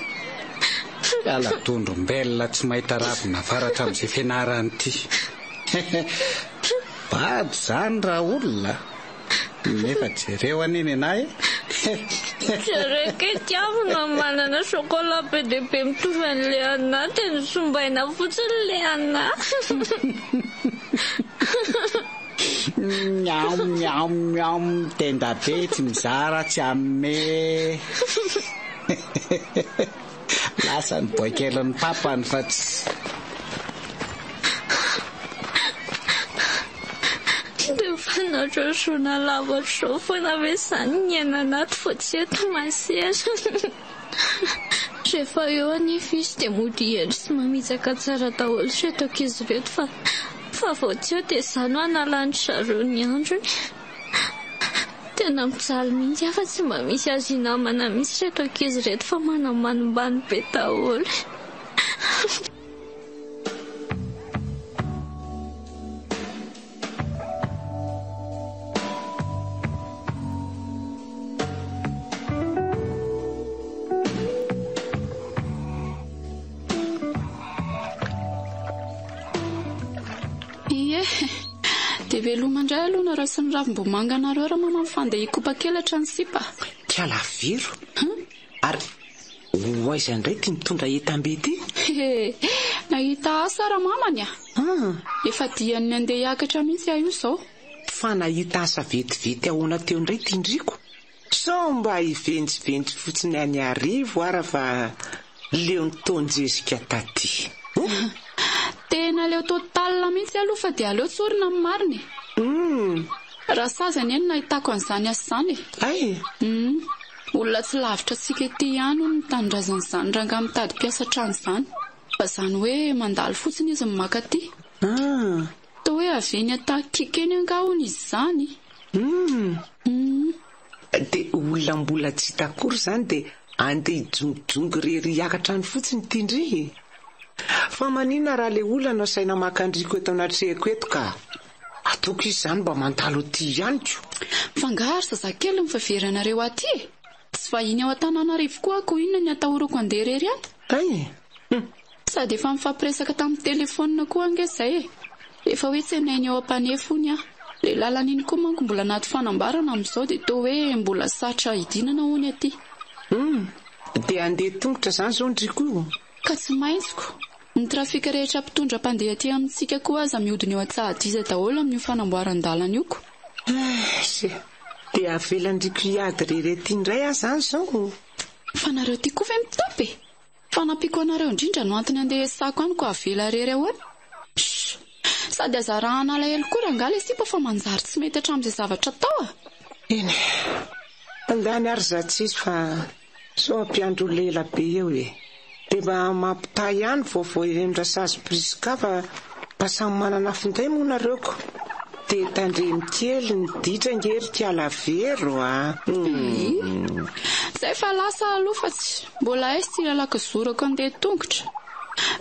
aladondrombelona tsy mahita ravina varatra amin'izay fianaran'ity bady zany raha olona nefa jereo aniny anahy jereke tiavina manana chocolat be dia be mitovy an'le anahy dia nisombaina fotsiny le anahy miam tenda be tsy mizara tsy amme lasa ny boikelin'ny papany fa tsy dia fanatrosona lavatra zao foana ve zany ny aina anaty fo tsy eto masera rehefa eo anefa izy dia mody endry sy mamitsaka tsara daholo reto ankizy reto fa vao tsy eo dia izany ho analanitra zareo ny androny tena mijaly mihitsy afa tsy mba misy azy namana misy reto ankizy reto fa manambanimbany be daholo dia velomandray aloha na raha sy ny ravim-bomanga nareo raha manao fandeha hikopa-kelatra ny sipa kialaviro ary hoaiza indray ty mitondra hitam-be ty nahita asa raha mamany efa dian'ny andeha hiakatra mihitsy io zao. Fa nahita asa vetivety ahoana teo indray tindriko. So mba hivenjivenjy fotsiny any arivo ara fa leo ny taonjesika taty. Tena leo total mihitsy aloha fa dia aleo tsorina amin'ny mariny. Raha sazany eny nahitako an'izany asa izany. Ay. Olona tsy lavitra tsika ety ihany no tanindrazana izany ranga mitady mpiasa trano izany. Fa izany hoe mandalo fotsiny izy maka aty. Toa hoe aveny atakikeny angahony izy izany. Dia olona mbola tsy hita akory izany dia andeha hijongojongo rery hiakatra ny fotsiny tindry. Fa maninona raha ilay olana saina makandriko eto anatrehako eto ka atoko izany mba mandalo aty ihany ko. Fangaro zazakely mifaveranareo aty. Tsy vahiny ao Antananarivo koa ako inona ny atahorako andeha rery any. Ay. Sady efa mifampiresaka tamin'ny telefonina koa angezay. Efa hoe tsenainy ao ampanefony aho. Le lalan'iny koa manko mbola anaty fanambarana amin'izao dia toa hoe mbola sarotra hidinana hony aty. Dia andeha tongotra izany izao ndriko. Ka tsy maintsiko. Ny trafika rehetra mpitondra mpandeha aty amintsika koa aza mihodina eo Antsahadinta daholo amin'io fanamboaran-dalana io. Dia avelandriko hiady rery indray aho izany izao. Fa nareo tia koa ve mitapy? Fa nampiko anareo indrindra no antony andeha esako any ko avela rery ahoana. Sady azarahana alahelo koa rangaly isipa fa manjary tsy mety hatramin'izay zavatra tao. Eny. Andany ary zatsisy fa so ampiandro lela be eo e. Dia mba mampita ihany vaovao endrasazy priska fa samy manana finday moa nareoko. Dia tandremy kely ny ditra ngerika alavero Zay fa lasa aloha fa tsy mbola aizy ty lalaka zorako andeha tongotra.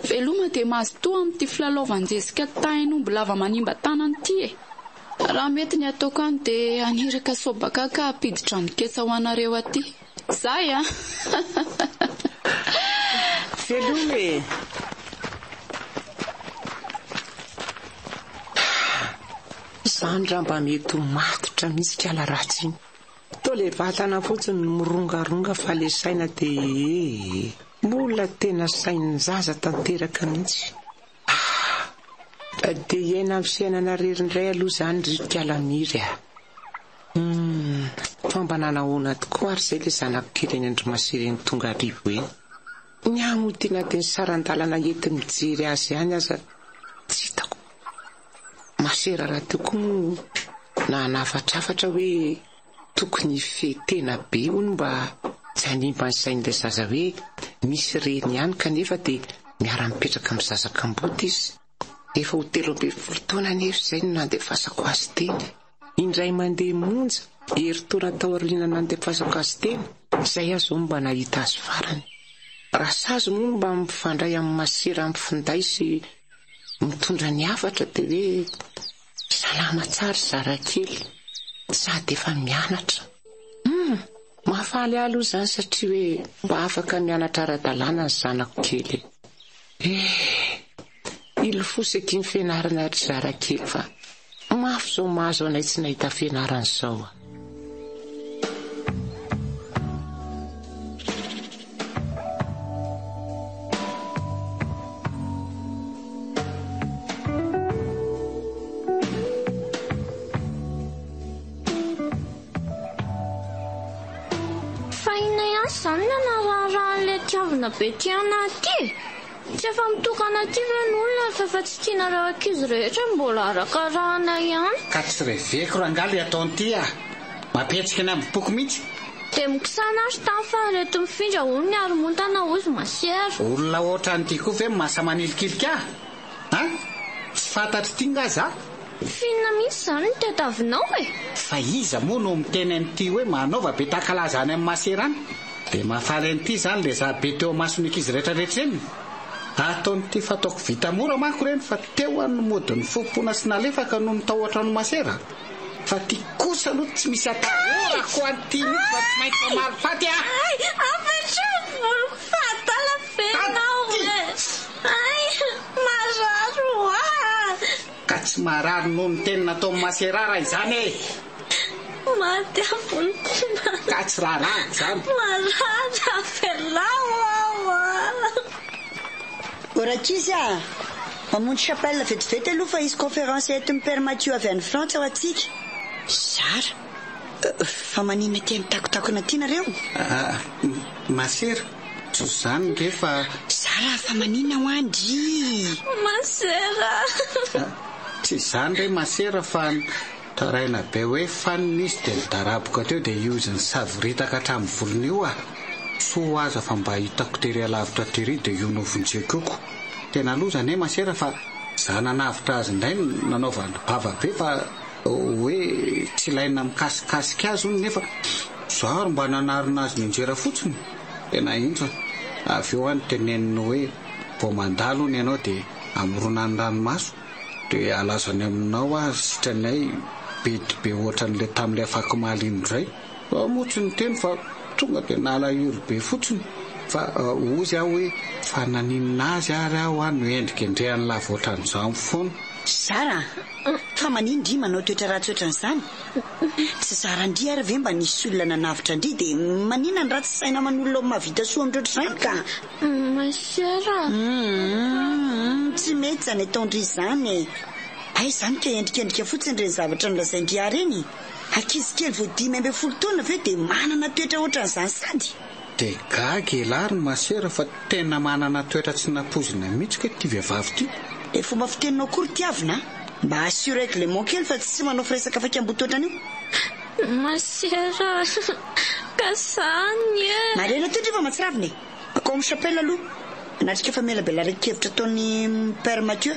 Veloma dia mahazo toa amin'ity filalaovanjesika tain'omby lava manimba tanany ty e. Raha mety ny ataoko any dia aniraka sobaka ka apiditra ny ketsa ho anareo aty. Zay Veloma e. Izany raha mba mety ho matotra misy kala ratsy iny. Toa le vatana fotsiny mirongaronga fa le saina dia mbola tena sain'ny zaza tanteraka mihitsy. Dia iaina amin'ny fiainana rery-ndray aloha izany rikala miry fa mba nanahoana tokoa ary izay le zanako kely eny Andriamasera ny tonga arivo eny. Ny aho tena dia ny saran-dalana enti mijery azy ihany aza tsy hitako. Masera raha teo koa moa na nafatrafatra hoe tokony fetena be hono mba tsy hanimba ny sain'ilay zaza hoe misy reny ihany kanefa dia miara-mipetraka amin'ny zazakamboty izy. Efa ho 13 taona nefa izay no nandefasako azy teny. Indray mandeha monja herintaona tao aoriana nandefasako azy teny. Izay azo mba nahita azy farany. Raha sazy moa mba mifandray amin'ny Masera amin'ny finday sy mitondra ny hafatra dia hoe salama tsara zara kely sady efa mianatra. Mahafaly aloha izany satria hoe mba afaka mianatra ara-dalàna ny zanako kely. Ilofosako ny fianarana ry zara kely fa mafy izao mahazo anay tsy nahita fianarana izao. Izany nanararahan'le tiavana be tiana aty. Tsy efa mitokana aty ve n'olona fa tsy tiana raha ankizy rehetra mbola arakarahana ihany. Ka tsy reveko rangaly ataon'ity mapetsika ny amin'ny boky mihitsy. Dia mikisana azy tany fa reto mifindra olona ny haromontana ozy Masera. Olona ohatran ity koa ve masa manilikilika tsy fantatry ity nga za. Finna mihitsy izany ny tetavinao e. Fa iza moa no miteny an'ity hoe manaova be takalaza any amin'ny Masera any. Dia mahafaly an'ity izany le za be teo masony ankizy rehetrarehetra eny. Ataon'ity fataoko vita mora manko reny fa teo an'ny modiny fompoana sy nalefaka noho ny tao ohatrano Masera. Fa ty kosa aloha tsy misy atahorako an'ity mihitsy fa tsy maintsy famarifaty Apetrako voloko fatala fenao e. Mararo ka tsy marary noho ny teny natao Masera raha izany e. Maty avolokona. Ka tsy raharaha izany. Marara felao Ora kisa mamonjy chapelle vetivety aloha fa izy conférence eto ny Père Mathieu avy any Frantsa ho atsika. Sara, fa manina ty mitakotakona ty nareo? Masera, tsy zany rehefa... Sara, fa manina ho andry? Masera. Tsy zany re Masera fa taraina be hoe fanina izy dia daraboka teo dia ioziny savoritaka hatramin'ny volony io so aza fa mba hitako tery alavitra tery dia io novonjekoko. Tena aloha zany Masera fa za nanavitra azy indray nanaovany bava be fa hoe tsy ilaina mikasikasika azy ony nefa zaro mba nanarina azy ninjera fotsiny. Tena inja avy eo any teneniny hoe vao mandalo ny ianao dia amoronany ranomaso dia alazany aminao azy sitranay be ohatran'le tamin'ilay afakimaly indray. Motsy ny teny fa tonga dia nalahiry be fotsiny fa ozy aho hoe fa naninina azy ary aho no endrika indrehan'ny lava ohatran'izao foana. Sara, fa manindry manao toetra ratsy ohatran'izany? Tsy Sara ndry ary ve mba nisy olona nanavitra ndry dia manina ny ratsy saina man'olona mahavita soa amin'ohatr'izany ka? Masera. Tsy mety zany ataondry izany. Ay zany ka endrikendrika fotsiny ireny zavatra nolazaindry ary eny. Ankizy kely vao 10 taona ve dia manana toetra ohatran'izany sady? Dia gaga elariny Masera fa tena manana toetra tsy napozina mihitsy ka ty vehivavy ty. Dia fomba fiteninao kory tiavina? Mba assurer règlement kely fa tsy manao firesaka fakambotoatrany io. Masera, kasany e. Marena toetra fa matsiraviny. Akao amin'ny chapelle aloha. Anatrika fa mela bela reki-kevitra ataon'ny Père Mathieu.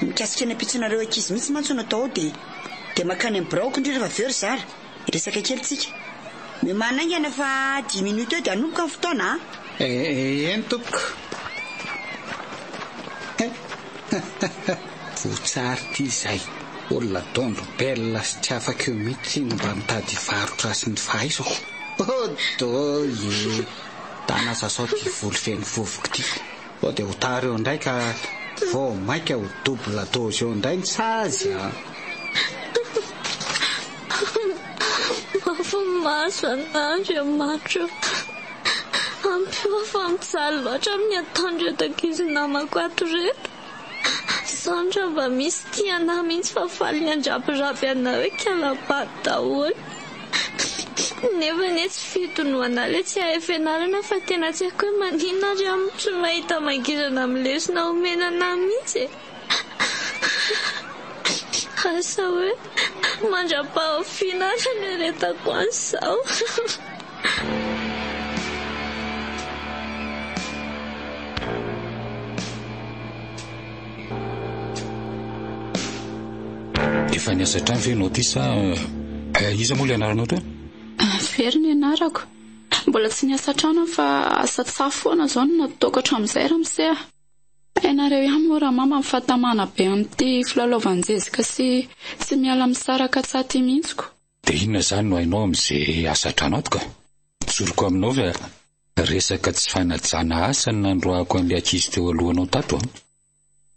Mikasika ny ampitsonareo ankizy mihitsy mantsy natao dia makany amin'ny braoko indray rehefa very Sara. Resaka kely tsika. Manaingana fa 10 minutes eo dia anomboka ny fotoana. Eny tompoko. Votsary ty izay. Olona dondo bella sy tsy afaka eo mihitsy no mba mitady varotra sy ny fahaizako. Tanaza sao ty volo feno vovoka ty. Dia ho tara eo indray ka vao maika ho double dose eo indray ny sazy. Maso an'andro matro. Ampio fa mitsaly loatra amin'ny ataondro eto ankizy namako ato reto. Sandra mba misy tiana mihitsy fa faly ny andrapiraby anao hoe kalabaty daholo. Nefa ny tsy fitonoana le tsy hahefianarana fa tena tsy haiko hoe manina ary amin'ny tsy mahita mangirana amin'ny lesona omenana mihitsy. Asa hoe mandra-pahafiana ary ny retako an'izao. Efa niasa trano ve ianao ty sa iza moa le anaranao to? Very ny anarako. Mbola tsy niasa trano fa asa tsafo foana zao no natokatra amin'izay raha miseha. Ianareo ihany moa raha mama mifatamana be amin'ity filalaovan-jezika sy miala misaraka tsaty mihitsiko. Dia inona zany no hainao amin'izay asa trano ato ka? Tsoroko aminao fa resaka tsy fanajana asa no nandroako an'ilay ankizy teo alohanao tato.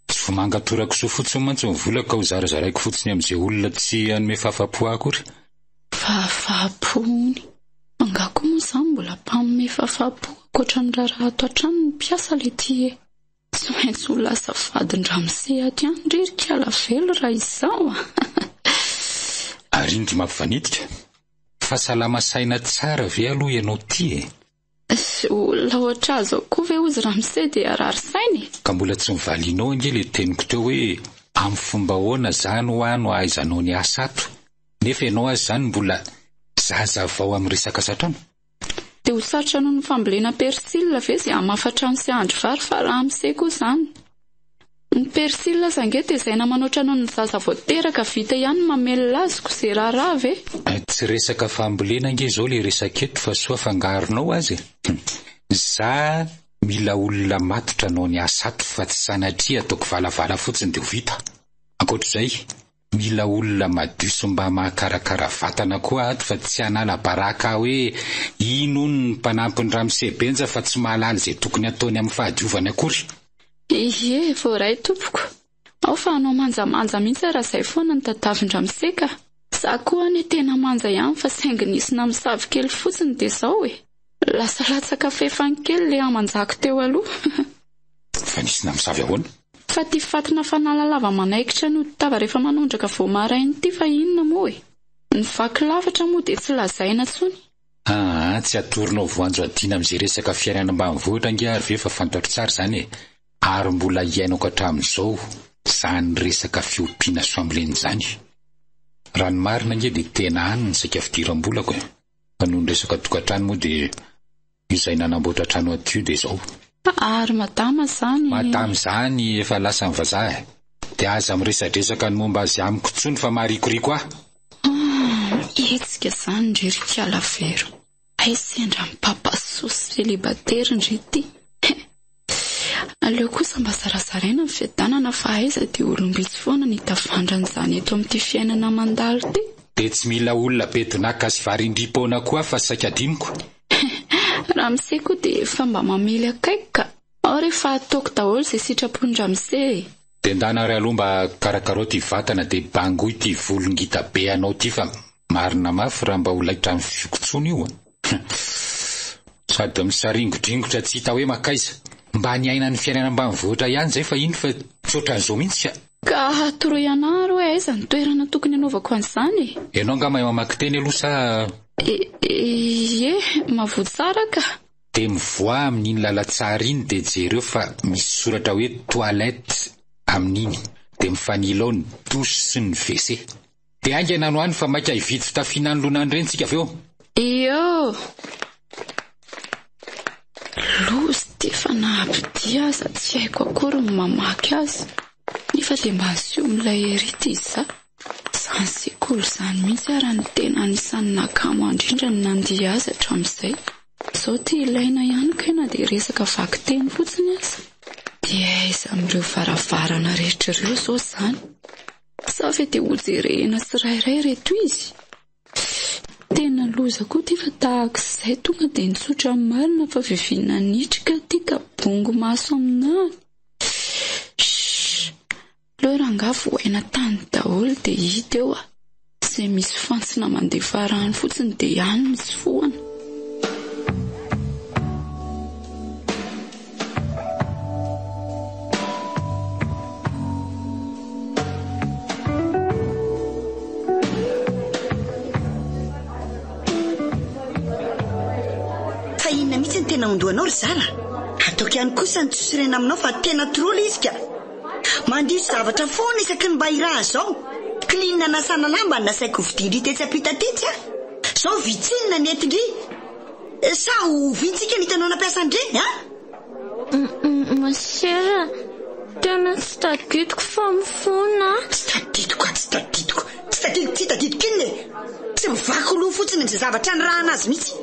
Tsy fomangatorako so fotsiny mantsy mivolaka ho zarazaraiko fotsiny amin'izay olona tsy hanome fahafapo akory. Fahafapony? Angako moa izany mbola mpanome fahafapo ankoatran'ny raha ato an-trano ny mpiasa le ty e. Tsy maintsy ho lasa vadin-dramose aty any ririka alavelo raha izao. Ary indry mampifanitika. Fa salama saina tsara ve aloha ianao ty e? Olona ohatr' azo koa ve ozy ramose dia arary sainy? Ka mbola tsy mivalianao ange le teniko teo hoe amin'ny fomba ahoana zany ho ano ahaizanao ny asa ato. Nefa ianao azy zany mbola zaza vao amin'ny resaka asa trano. Dia ho sarotra noho ny fambolena persila ve izay hamafatrano sy andro vary fa raha amin'izay koa izany. Ny persila sange dia izay namanoatra noho ny zaza vao teraka vita ihany mamelona azoko izay raharaha ve? Tsy resaka fambolena ange izao le resaka eto fa soa fangaronao azy. Za mila olona matotra noho ny asa ato fa tsy sanatria ataoko valavala fotsiny dia ho vita. Ankoatr'izay, mila olona madio sy mba mahakarakara vatana koa ato fa tsy hanala baraka hoe ino ny mpanampiny Ramsebenja fa tsy mahalala izay tokony ataony amin'ny fahadiovany akory. Ie, voaray tompoko. Ao fa anao manjamanja mihitsy raha izay foana ny tadavin-Ramse ka. Za koa ny tena manja ihany fa saingy nisy namosavy kely fotsiny dia izao e. Lasa latsaka fefany kely le amanjako teo aloha. Fa nisy namosavy ahoana? fa ty fatina fanalalava manaikitra no tava rehefa manondraka vao marainy ty fa inona moa e? Ny vaky lavatra moa dia tsy lazaina tsony. Tsy atoronao voanjo adina amin'izay resaka fiainana ambanivohitra nge ary ve fa fantatro tsara izany e. Ary mbola iainako hatramin'izao izany resaka fiompiana soambilen'izany. Raha ny marina nge dia tena any ny saika fidiram-bolako e. Fa noho ny resaka tokantrano moa dia izay nanamboatra trano aty dia izao. Ary madama izany. Madama izany efa lasa ny vazaha. Dia aza miresadresaka ny momba azy amiko tsony fa maharikoriko aho. Etsika izany ndry Rikialavero. Sendra mipapasosy selibatera ndry ity. Aleo kosa mba zarazaraina ny fiadanana fa aiza dia olombitsy foana ny tavandranyizany eto amin'ity fiainana mandalo ty. Dia tsy mila olona bedonaka sy varindrim-poana koa fa saika adiniko. Raha misy koa dia efa mba mamely akaiky ka. Ao rehefa ataoko daholo izay sitrapony ramose. Dia ndanare aloha mba karakaro ty vatana dia bangoy ty volongita be anao ty fa marina mafy raha mba ho laitra amin'ny fiokontsony io. Sady misaringodringotra tsy hita hoe makaiza. Mba niaina ny fiainana ambanivohitra ihany izay fa iny fa tsoatran'izao mihitsy. Ka toroy anaro hoe aiza ny toerana tokony anaovako an'izany. Ianao nga mahay mamaky teny aloha sa? Mavoa tsara ka. Dia mivoa amin'iny lalatsara iny dia jereo fa misy soratra hoe toilette amin'iny. Dia mifanila ao ny douche sy ny WC. Dia aingana no any fa maika hividy fitafiana ny lonany ireny tsika aveo. Iyo. Lozy dia fa nahapidia aza tsy haiko akory ny mamaky azy. Nefa dia mba aseho milay erity izy izany sekoly izany mihitsy ary ny tena anisan'ny nakamo andrindra ny nandiha azy hatramin'izay. Izao tia ilaina ihany kena dia resaka vaky teny fotsiny aza. Dia aiza amin'ireo varavarana rehetra ireo izao izany. Sa ve dia hojerena tsirairay reto izy. Tena loza koa ty fa tahaka izay tonga dia nitsotra marina fa vivina nitrika ty ka bongo maso aminahy. Leo ranga voaina tany daholo dia hita eo izay misy fantsina mandeha farany fotsiny dia ihany misy foana. Fa inona mihitsy ny tena ondoanao ry Zara? Ataoko ihany kosa ny tsosorena aminao fa tena trola izy ka. Mandiso zavatra foana isaky ny mba iraha zao. Klinina nasana lamba nasaiko vidindry tetsy apita tetsy a. Zao vitsinina ny etindry. Sa ho vintsika ny hitanao nampiasa andreny a? Masera, tena tsy tadidiko fa mifona. Tsy tadidiko iny. Tsy mivaky loha fotsiny amin'izay zavatra ny rahana azy mihitsy.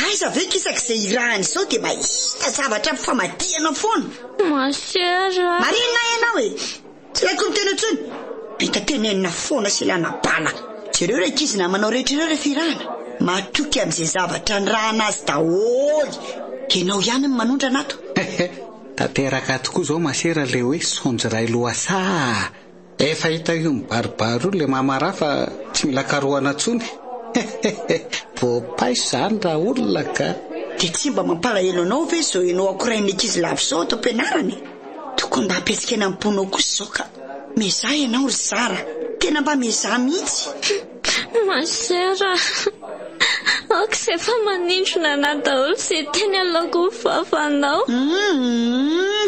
Aiza ve kisaka izay irahany izao dia mahita zavatra famadihana foana. Masera. Marina ianao e. Tsy laiko miteny intsony. Bita tenenina foana sy ilana bala. Jereo rehetra izy namanao rehetra ireo rehefa irahana. Matoky amin'izay zavatra ny rahana azy daholo. Ianao ihany ny manondra anato. Tanteraka tokoa izao Masera ilay hoe sonjy iray loasa. Efa hita io mibaribaro ilay mamara fa tsy mila karohana intsony. Voapaiso izany raha olona ka. Dia tsy mba mampalahelo anao ve izao ianao akorain'ny ankizy lavy izao atao am-pianarany? Tokony mba apetsika eny amin'ny ponao kosa izao ka. Mezaha ianao ry Zara. Tena mba mezaha mihitsy. Masera, ako izay fa manindrona ana daholo izay teny alaoko fafanao.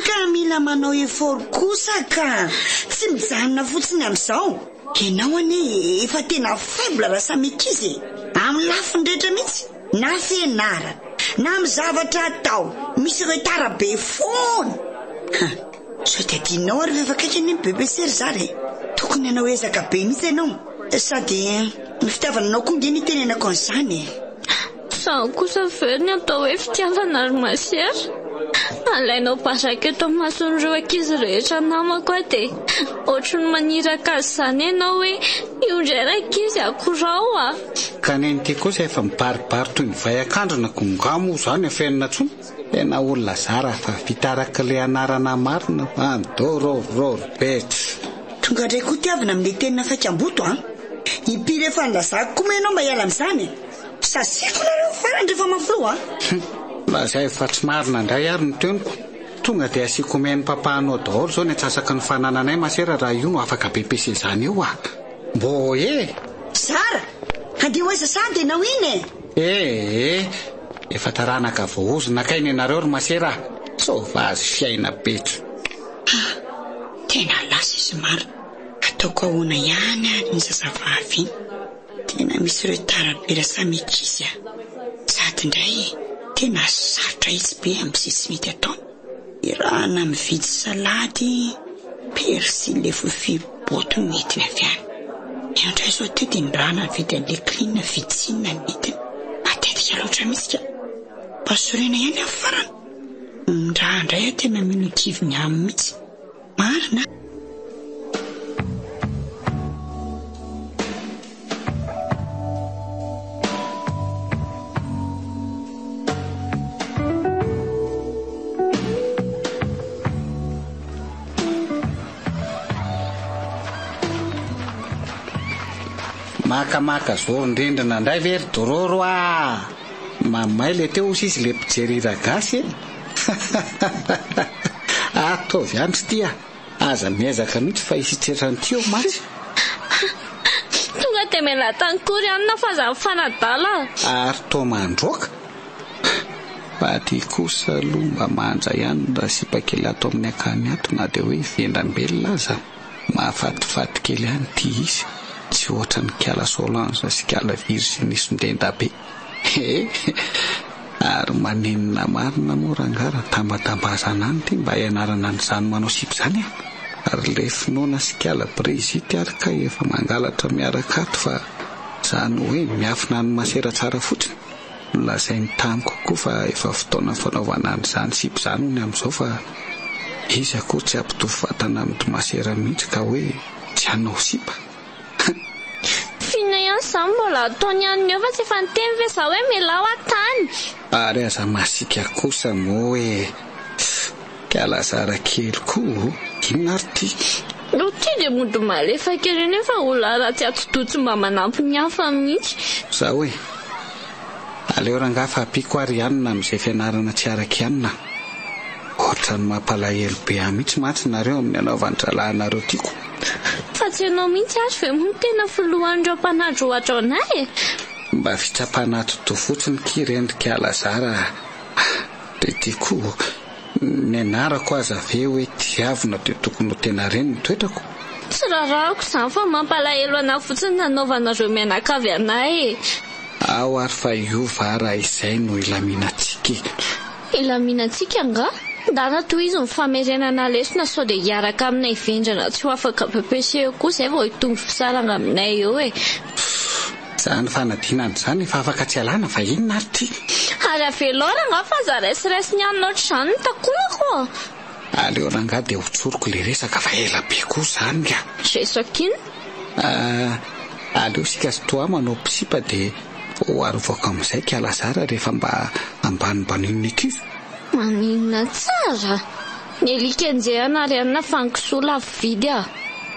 Ka mila manao effort kosa ka. Tsy mijanona fotsiny amin'izao. Ianao anie efa tena faible raha samy ankizy. Amin'ny lafiny rehetra mihitsy. Na fianarana, na amin'ny zavatra atao. Misy retara be foana. Sao dia adinao ary rehefa kaiky any BBC ry Zara. Tokony ianao ezaka be mihitsy ianao. Sady ny fitiavananao koa nge ny tenenako an'izany. Sao kosa very ny atao hoe fitiavana ry Masera. Alainao bazaka eto mason'ireo ankizy rehetra namako dia ohatry ny maniraka azy izany ianao hoe io indray ankizy akorao a. Ka nenity kosa efa mibaribary toy ny vai akandrona gongamo izany fiainana tsony. Tena olona Zara fa fitaraka ilay anarana marina andororobety. Tonga indray koa tiavana amin'ilay tenina fakamboto a. Impiry efa nilazako koa ianao mba hiala amin'izany. Sasiko nareo farany rehefa mafilo a. Lazay fa tsy marina indray ary ny teniko. tonga dia asiako omeny papahanao daholo zao ny atsasaka ny fanananay masera raha io no afaka bepese izany eo mbo Zara, andeha ho aiza sady ianao iny efa taranaka voaozona kainy ianareo ry masera sovazy fiaina betro tena lasa izy mara ataoko ahoana ihany ary ny zazavavy iny tena misy ireo tarabera samikisy sady indray tena sarotra izy be amin'ny sy mety atao irana mividy salady persily le fofi boto mety ny aviany indray zao teo dia ny rana vidy an'le klina viditsinina ny mety matetika loatra mihitsy ka pasorena ihany amin'ny farana raha indray tena mino kivony amin'ny mihitsy marina makamaka zao ndrindrina ndray very dororo mamay le teo sisy le pijerira gasy atovy andro tia aza miezaka mihitsy fa isitretrany tio masy tonga dia mela tankory anina fa za fanadala ary to mandroaka fa ty kosa lomba manja ihany raha sipakely ato amin'ny akany ato na dia hoe vendrambelona aza mahafatifaty kely ihany ty izy tsy ohatra ny kiala Solange sy kiala Virginie ndenda be ary manenina marina morangara tambatambazana any ty mba ianarana nyzany manao sipy zany ary le finoana sy kiala Brigitte ary ka efa mangalatra miaraka ato fa zany hoe miafina ny masera tsara fotsiny nolazainy tamiko koa fa efa fotoana fanaovana an'izany sipy zany ny amin'izao fa izy akory tsy ampitovy vatana amin'ny masera mihitsy ka hoe tsy hanao sipa fina ihany zany mbola ataony ihany eo fa tsy efa niteny ve za hoe milao atany ary aza masika kosa mo hoe kialazara kely koa inona ary ty no ty dia mody malefa kely nefa olona raha tsy atototsy mba manampy ny hafa mihitsy za hoe aleo rangafa apiko ary ihanina amin'izay fianarana tsy araka ihanina ohatra ny mampalahelo be mihitsy matsy nareo amin'ny anaovandralahinareo tiako fa tsy ianao mihitsy azy ve moa tena filohan'ireo mpanadro ohatra anay mba fitsapana toto fotsiny kirendrika alazara dia tiako ny anarako aza ve hoe tiavina dia tokony ho tena reny ny toetrako tsy rarahako izany fa mampalahelo anay fotsiny nanaovanareo mianakavy anay ao ary fa io vara izay no ilaminantsika nga ndana toy izy mifamerenana lesona sao dia hiaraka aminay vendrana tsy ho afaka pepeseo koa izay vao hitongo fisaranga aminay eo zany fanadinany zany efa afaka tsy alana fa inona ary ty ary avelora nga fa za raisiraisy ny anina oatra izany ny takonako aleo ranga dia hotsoroko le resaka fa ela be koa zany resakina aleo sika sy toa manao pisipa dia hoarovako amin'izay kialazara rehefa mba ambanimbanina ekizy maninona tsara ny alika anjehana ary anina fankisola vidy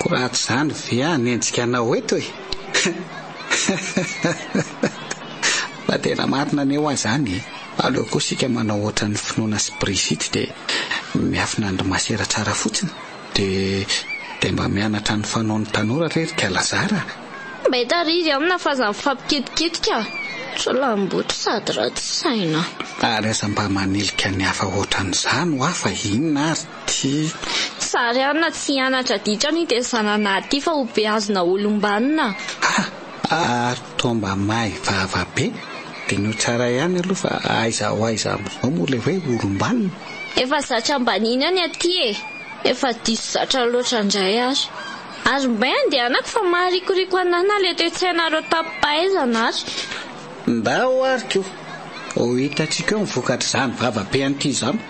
koraty zany ve nenjika anao eto fa tena marina ny eo azany aleo koa sika manao ohatra ny finoana sy Brigitte dia miafina andro masera tsara fotsiny dia mba mianatra ny fanao ny tanora rery kialazara mba hitariry amina fazany fampiketikitika solamboto sady ratsy saina ary aza mba manilika ny hafa ohatran'izany ho afa inona ary ty sary anina tsy hianatra ditrany dia zanana aty fa ho be azona olombanina ary tomba may vava be dia no tsara ihany aloha fa aiza ho aiza amin'izao moa le hoe olombanina efa zatra mbaniny any aty efa diso zatra loatra indray ary mbay andehanako fa maharikoriko anana le toe-tsainareo tapahaizana ary ndao ary ko ho hitantsika eo mivokatra izany vavabe an'ity izany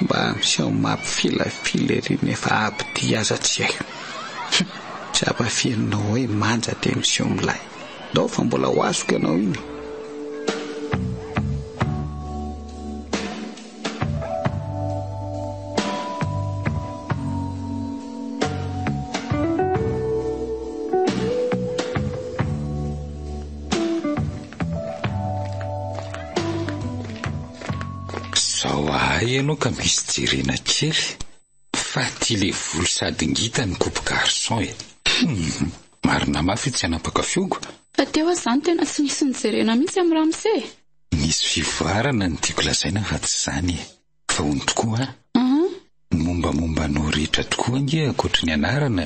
mba miseho mampifilafila ery nefa abidi aza tsy hay tsy ampafirinao hoe manja dia miseho milay ndao fa mbola ho azoko ianao iny Zao ahay ianao ka misy jerena kely fa ty le volo sady ngita ny coupe garçon e. Marina mafy tsy anapaka fiogo. Fa teo zany tena tsy nisy nijerena mihitsy amin'ny Ramsey. Nisy fivoarana ny tiako lazaina fa tsy zany e. Fa ony tokoa mombamombanao rehetra tokoa nge ankoatra ny anarana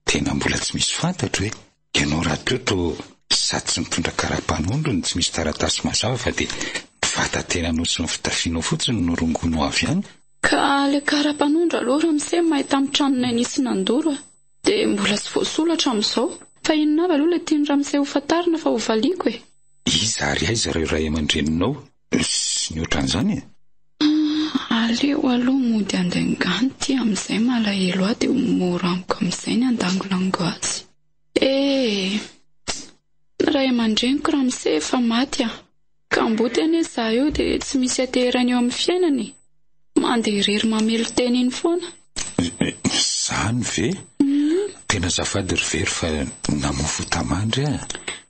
tena mbola tsy misy fantatro hoe ianao raha teto sady tsy mitondra karapanondro ny tsy misy taratasy mazava fa de vatantenanao sy ny fitafianao fotsiny no rongonao avy any. Ka le karapanondro aloha Ramsey mahita amin'ny tranonay nisy nandoro de mbola tsy voasolatra amin'izao. Fa inona avy aloha le tiany Ramsey ho fantarina fa ho valiako e. Iza ary aiza ireo ray aman-dreninao sy ny ohatran'izany e. Aleo aloha mody andengany ty amin'izay malahelo ahy de mora amiko amin'izay ny andangolango azy. Ray aman-dreniko Ramsey efa maty ka mboty anie izaho io de tsy misy aterany eo amin'ny fiainany. Mandeha irery mamelo teny iny foana. Zany ve? Tena zafady ry very fa namofo tamandry a.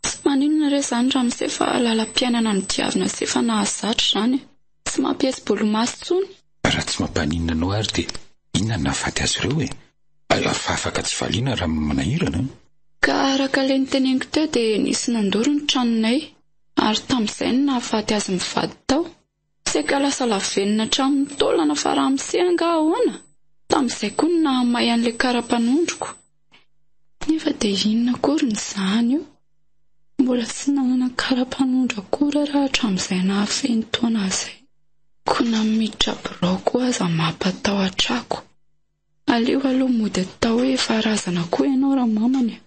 Tsy maninona re zany Ramsey fa lalam-piainana ny diavina se fa nahazatra zany. Tsy mampiasy bolomaso tsony. Raha tsy mampaninona anao ary de inona nahafaty azy ireo e. Fa afaka tsy valiana raha manahirana. Ka araka le niteneniko teo de nisy nandoro ny tranonay ary tamin'izay no nahafaty azy mivady tao. Seka lasa lavenina hatramin'ny taolana fa Ramsey anga ahoana. Tamin'izay koa no nahamay an'le karapanondroko. Nefa de inona akory ny zany io. Mbola tsy nanana karapanondro akory raha hatramin'izay nahafeny taona zay. Kona miditra birao koa aza mampatahotra ako. Aleo aloha mody atao hoe farazana koa ianao raha mamany.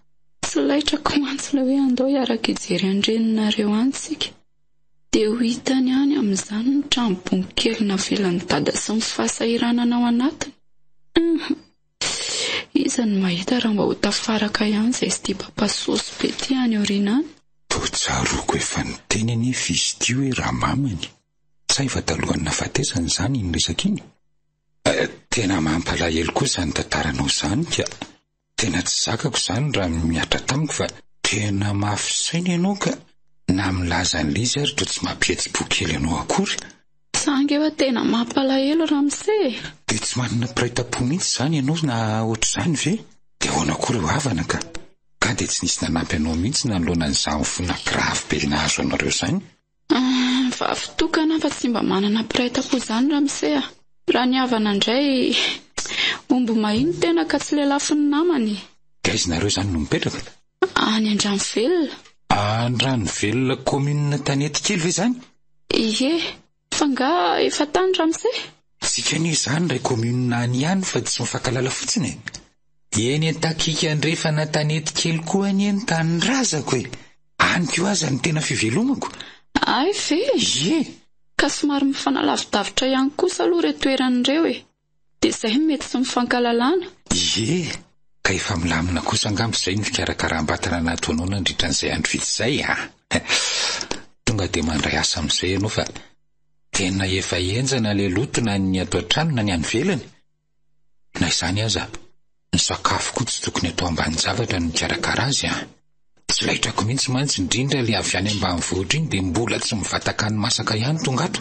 Tsy laitrako mantsy ilay hoe andao hiaraka hijery andreninareo antsika. De ho hitany any amin'izany ny trano bonkely navelan'ny dada sy ny fahasahiranana ao anatiny. Iza ny mahita raha mba ho tafaraka ihany izay sy tia papasosy be ty any aoriana any. Tsaroako efa niteny anefa izy ty hoe raha mamany. Sa efa talohan'ny nafatesany zany iny resaka iny. Tena mampalahelo koa zany tantaranao zany ka tena tsy zakako zany raha miatra tamiko fa tena mafisaina ianao ka na milaza an'le izy ary to tsy mampihetsi-po kely ianao akory. Sangy efa tena mampalahelo Ramsey. De tsy manana piraita-po mihitsy zany ianao na ohatr'izany ve? De ahoana kory ho havana ka de tsy nisy nanampy anao mihitsy nanoloanan'izany fona grave be nahazo anareo zany. Fa fitokana fa tsy mba manana piraita-po zany Ramsey. Raha ny havana indray omby mahiny tena ka tsy lelafin'ny namany. Gaizinareo zany no mipetraka? Any Andranovelona. Andranovelona commune Tanety kely ve zany? Ie, fa nga efa tany Ramsey. Sika anie zany ray commune any ihany fa tsy mifankalala fotsiny. Eny Antakika andrefa na Tanety kely koa eny tany razako e. Any koa aza ny tena fivelomako. Ay ve? Ie. Ka somary mifanalavidavitra ihany kosa aloha re toeran'ireo e. De zay mety sy mifankalalana. Ie. Ka efa milamina kosa angambo zay ny fikarakaram-batana nataonao nandritran'izay andro vitsy zay Tonga de mandray asa amin'izay ianao fa tena efa enjana le lotona ny ato an-trano na ny any velany. Na izany aza, ny sakafo koa tsy tokony atao ambany zavatra no mikarakara azy Tsy laitrako mihitsy mantsy indrindra le avy any ambanivohitra iny de mbola tsy mivataka ny masaka ihany tonga ato.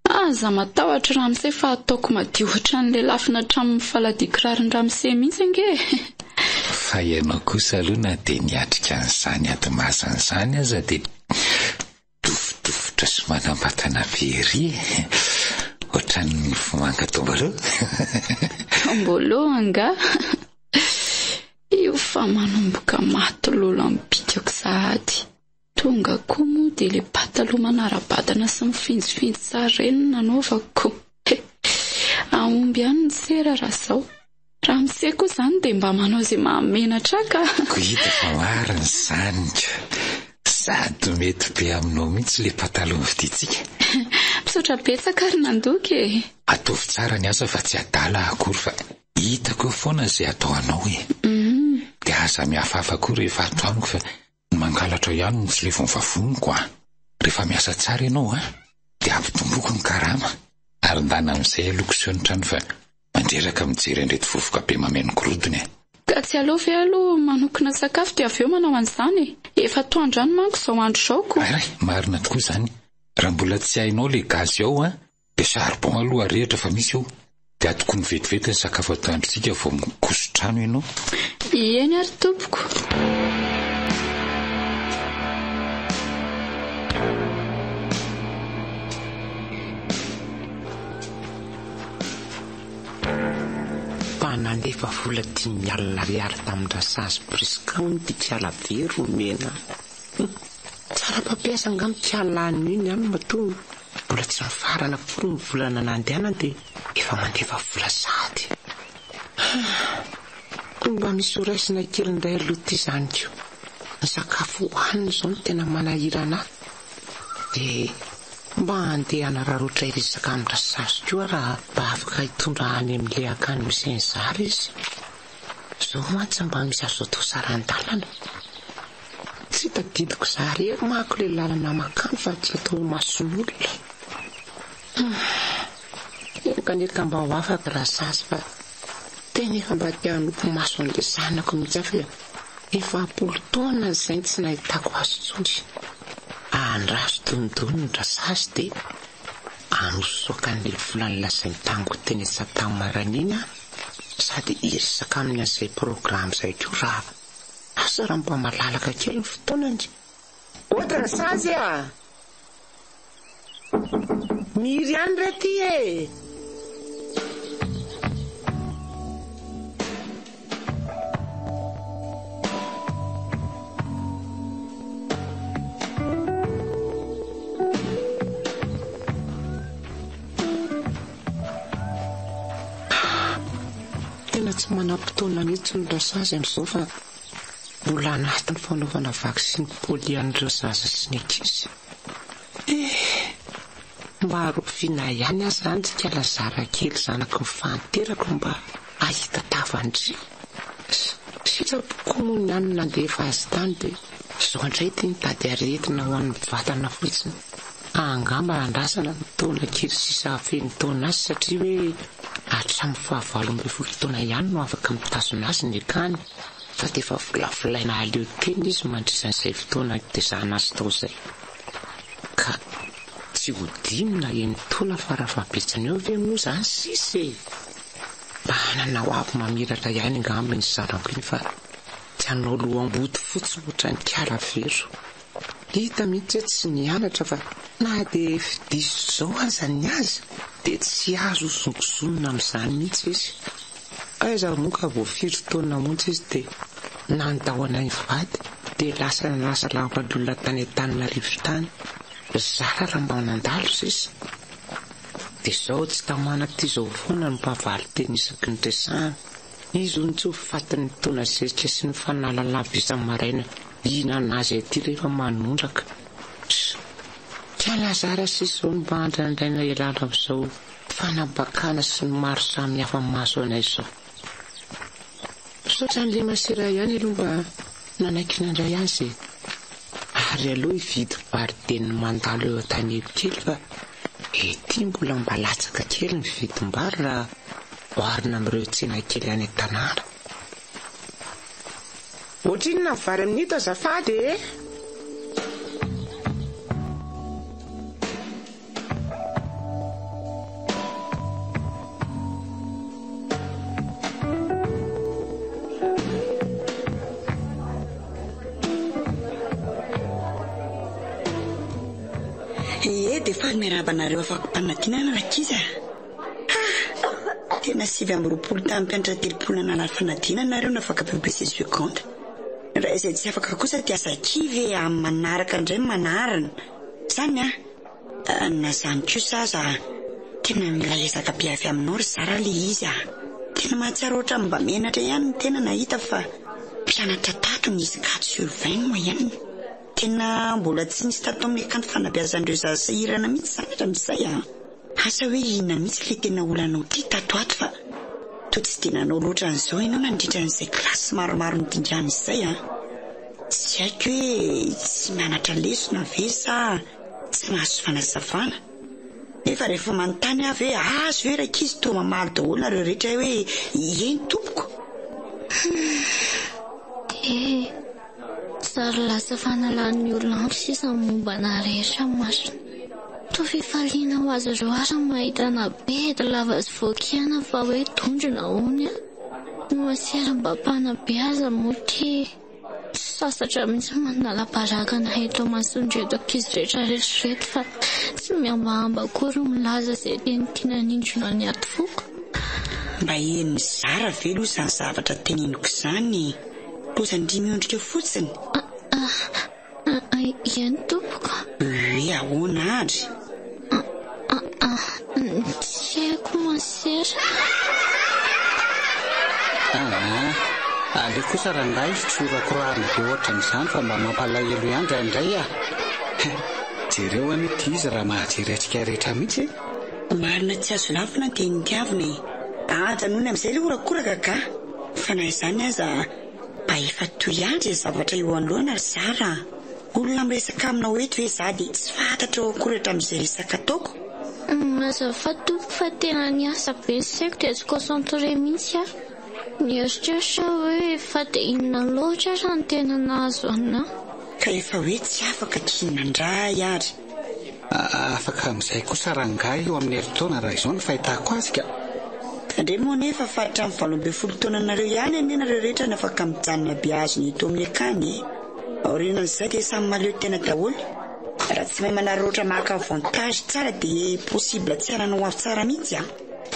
Aza matahotra Ramsey fa ataoko madio ohatran'le lafina hatramin'ny faladi kirarin'ny Ramsey mihitsy ange. Fa ianao kosa aloha na de niatrika an'izany ato mazan'izany aza de dofodofotra sy manambatana be ery ohatran'ny fomanga tombareo. Mbolo anga. Io fa manomboka maty lola mipikako sahady. Tonga koa moa de le pataloha manara-batana sy mifinjifinjy sareny nanaovako. Aomby ihany ny sera raha zao. Ramsey koa zany de mba manao izay mahamenatra ka. Ko hita fa marina zany ka. Sady mety be aminao mihitsy le pataloha viditsika. Misaotra betsaka ary nandoky e. Ataovy tsara ny asa fa tsy adala akory fa hitako foana izay ataonao e. De aza mihafahafa koa rehefa ato amiko fa mangalatra ihany ny tsy le vovavoniko Rehefa miasa tsara ianao de ampitomboako ny karama. Ary ndana amin'izay aloko sy ny trano fa mandreraka mijery andreto vovoka be mameno korodony Ka tsy aloha ve aloha manokana sakafo de avy eo manao an'izany. Efa toandro any manko izao andro izao ko. Marina tokoa zany. Raha mbola tsy hainao le gazy ao dia charbon aloha rehetra fa misy io dia atoko ny vetivety ny sakafo atoandritsika vao mikoso-trano ianao. Eny ary tompoko. Nandefa vola 10,000 ariary tamin-drasazy priskaony ty kiala very omena. Tsara mpampiasa angam kialany iny any matoa mbola tsy mifarana foro ny volana nandehanana dia efa mandefa vola sady. Mba misy oraisina kely indray aloha ty zany ko. Ny sakafo hohaniny zao no tena manahirana dia mba handeha anararotra irisaka amin-drasazy koa raha mba afaka hitondra any amin'ilay akany misy an'izary izy. Zao mantsy mba misy azo atao saran-dalana. Tsy tadidiko zary mako le lalana makany fa tsy atao mason'olona. Kaneka mba ho afaka rasazy fa tena efa mba tia hanoko maso an'le zanako mihitsy fa efa 10 taona izay tsy nahitako azy intsony. Andraso dondony ny rasazy dia anosokan'ilay volany lazainy tango teny Saint-Maranina sady iresaka amin'ny an'izay programa izay koa raha asa raha mba malalaka kely ny fotoanany. Ohatra rasazy miry any rety tsy manam-potoana mihitsy ny rasazy amin'izao fa mbola anatiny fanaovana vaksiny polio an'ireo zaza sy ny ankizy. Mba haroviana ihany azy zany tsy kialazara kely zanako mifanterako mba ahita tavandry. Sitrapoko moa ny any nandefa azy tany dia zao indray ty nitady aretina ho an'ny vatana fotsiny. Angamba andrasana ny taona kely sisa feno taona azy satria hoe hatramin'ny 12 taona ihany no afaka mitazona azy ny akany fa dia efa volavolaina aleo teny izy mandrisan'izay fotoana itezahana azy tao izay. Ka tsy ho dimy na eny taona farafabetsany eo ve moa zany sisy mba hanana ho avy mamiratra ihany angamba ny zanako iny fa tsy hanao lohamboty fotsy ohatra ny kiala vero. Hita mihitsy tsy nianatra fa na dia fidiso zao aza ny azy dia tsy azo zongozonina amin'izany mihitsy izy. Aiza moka voafiry taona montsy izy dia nandahoana ny vady dia lasa lava lolona tany an-Tananarivo tany. Zara raha mba nandalo sisa. Dia zao tsy tamana ty zao foana ny mpavaly teny isaky ny resahana. Izy ho tsy ho fatin'ny taona zezika sy ny fanalalava isa-maraina ihinana azy aty rehefa manondraka. Kialazara sisa zao ny mba handrandraina elana amin'izao fanabakana sy ny maro samy hafa maso anay izao. Sotra n'le masira ihany aloha mba nanaiky nandray azy. Ary aloha hividy vary teny mandalo eo an-tanety kely fa ety mbola mba latsaka kely ny vidim-bary raha oharina amin'ireo tsena kely any an-tanàna. Ohatrinona vary amin'ito azafady dia fa miarabanareo afaka mpanadinana rakiza. Tena 7 tamin'ny mpianatra 3 nanary fanadinana nareo nafaka BBC compte. Raha izay tsy afaka kosa dia zakivy amin'ny manaraka indray manarana zany na zany kosa aza tena mila ezaka biavy aminao ry zara le izy tena mahatsiaro ohatra mba menatra ihany tena nahita fa mpianatra 3 ny izy 4/20 moa ihany. Tena mbola tsy nisy tato amin'ny kanto fanabeazan'ireo zaza irana mihitsy zany ram'izay asa hoe ina mihitsy le tena olanao ty tato ato fa to tsy tena nanao loatra an'izao ianao nandritra n'izay klasy maromaro nodindrana izay tsy haiko hoe tsy mianatra lesona ve sa tsy mahazo fanazavana nefa rehefa manontany avy hoe azo hoe rakizy to mamaly daholo nareo rehetra hoe eny tompoko. Tsara lasa fanalan'ny olona ampy sisa momba na rehetra masina. Tofifaliana ho azy ireo ary mahitana bedy lava sy vokiana fa hoe tondrona honya no asera-bapana be aza moty sasatra mihitsy manala-barakana eto masondreto ankizy rehetrarehetra fa tsy miambahamba kory milaza izay teny tiana nindrona ny aty foko. Mba eny zara velo izany zavatra teneniko izany lozandry miondrika fotsiny. Iany tompoko? Hoe ahoana ary? Tsy haiko masera. Ale kosa rangahy fitsorakorarina be ohatran'izany fa mba mampalahelo ihany raindray jereo any ity izy raha mahajery atsika rehetra mihitsy. Marina tsy azo lavina dia nitiavina ajanony amin'izay le orakoraka ka fa na izany aza mba efa toy andry zavatra eo anoloana ry zara. Olona miresaka amina hoeto hoe za dia tsy fantatra eo akoratra amin'izay resaka ataoko. Azafady tompoko fa tena ny asa be ny saiko dia tsy concentré mihitsy aho. Nieritreritra hoe efa dia inona loatra aza ny tena nahazo ana. Ka efa hoe tsy afaka kinandray ary. Afaka amin'izay kosa rangahy eo amin'ny herintaona raha izao ny fahitako azy ka. Andre moa nefa fatra amin'ny 20 taonanareo ihany anenareo rehetra ny afaka mijanona beazony eto amin'ny akany. Aorianan'izay dia samy maleo tena daholo. Raha tsy mahay manararaotra maka avantage tsara dia possible tsy arana ho avy tsara mihitsy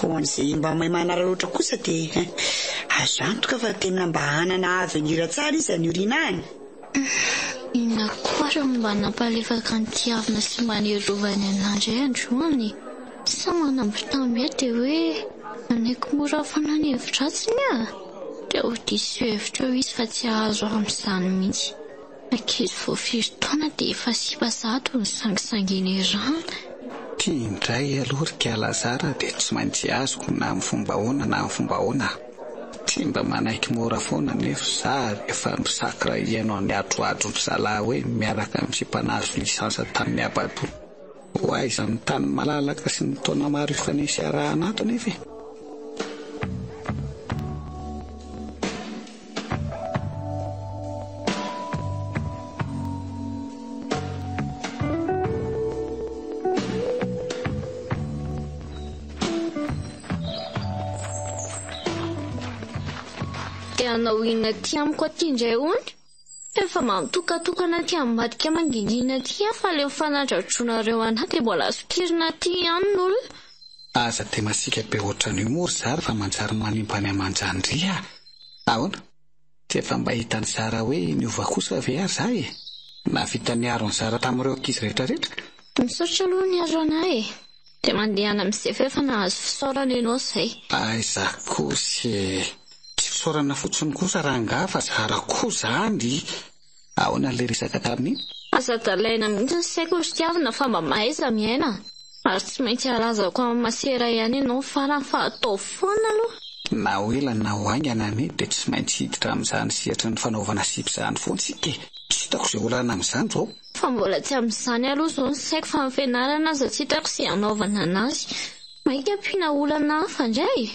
ho an'izay mba mahay manararaotra kosa dia azo antoka fa tena mba hanana avenir tsara izy anyoriana any. Ina koa mba nampalefaka ny tiavina sy manerovany an'andry androany. Sa manambitamby dia hoe manaiky mora fana ny hevitratsiny dia ho diso hevitra eo izy fa tsy ahazo amin'izany mihitsy. Ankizy voafiry taona dia efa sipazato ny sangisanginy rano. Indray aloha ry Kialazara dia tsy maintsy azoko na amin'ny fomba ahoana na amin'ny fomba ahoana. Tsy mba manaiky mora foana nefa za efa misakra iano amin'ny atroatro mizalahy hoe miaraka amin'ny sipanazo lisansa tamin'ny abado. Ho aiza ny tany malalaka sy ny taona maro ifanesy arahana ato nefa. Anao inona ty amiko aty indray hony? Efa mamitokatokana ty ambadika mangingina ty fa leo fanandratronareo anahy dia mbola sokirina ty ihany n'olona. Aza dia masika be ohatran'io mory zara fa manjary manimpany aman-jandria. Ahoana? Tsy efa mba hitany zara hoe niova kosa ve ary zay? Na vita niaro ny zara tamin'ireo ankizy rehetrarehetra? Misaotra aloha ny aro anahy dia mandehana amin'izay fa nahazo fisaorana ianao izay. Aiza kosa fisaorana fotsiny kosa rangahy fa zara koa zany. Ahoana le resaka tamin'iny? Aza-dalaina mihitsy ny saiko ry tiavina fa mba mahaiza miaina ary tsy maintsy harazako amin'ny masera ihany ianao farany fa atao foana aloha. Na ho ela na ho aingana ane dia tsy maintsy hiditra amin'izany sehatra ny fanaovana sipy izany foana sika. Tsy hitako izay olana amin'izany izao. Fa mbola tsy amin'izany aloha izao ny saiko fa ny fianarana aza tsy hitako sy hanaovana anazy. Maika ampiana olana hafa indray.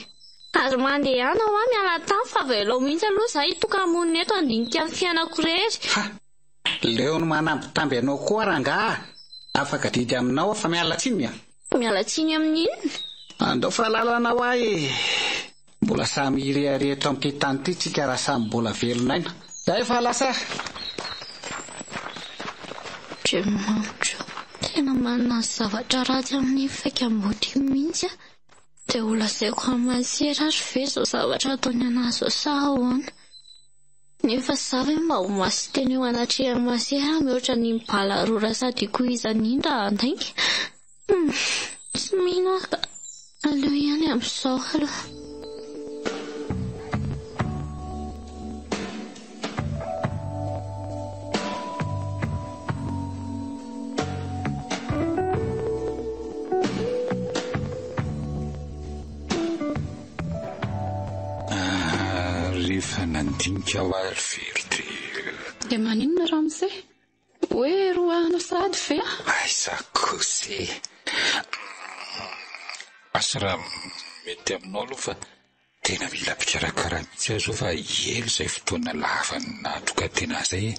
Ary mandehana ho miala tany fa velao mihitsy aloha za hitoka-monina eto andinika amin'ny fiainako rery. Leo no manambitamby anao koa rangahy. Afaka didy aminao fa miala tsiny. Miala tsiny amin'inona? Andao fahalalana ho ahy. Mbola samy hireharehetra amin'ity tany ity tsika raha samy mbola velonaina. Zay fa lasa. Andriamanitra, tena manana zavatra ratsy amin'ny fikamboty mihitsy dia ho lazaiko amin'ny masera ary ve izao zavatra ataony anazy sa ahoana? Nefa za ve mba ho masy teny eo anatrehany masera mihoatra ny mibalarora sady koa izan'indra andainga? Tsy mihinaka aleo ihany amin'izao aloha. Rehefa nandinika ho ary very dia maninona raha amin'izay? Hoe roahana sady ve? Aiza kosa asa raha mety aminao aloha fa tena mila mpikarakara mihitsy azo fa elo izay fotoana lava natroka tena izay.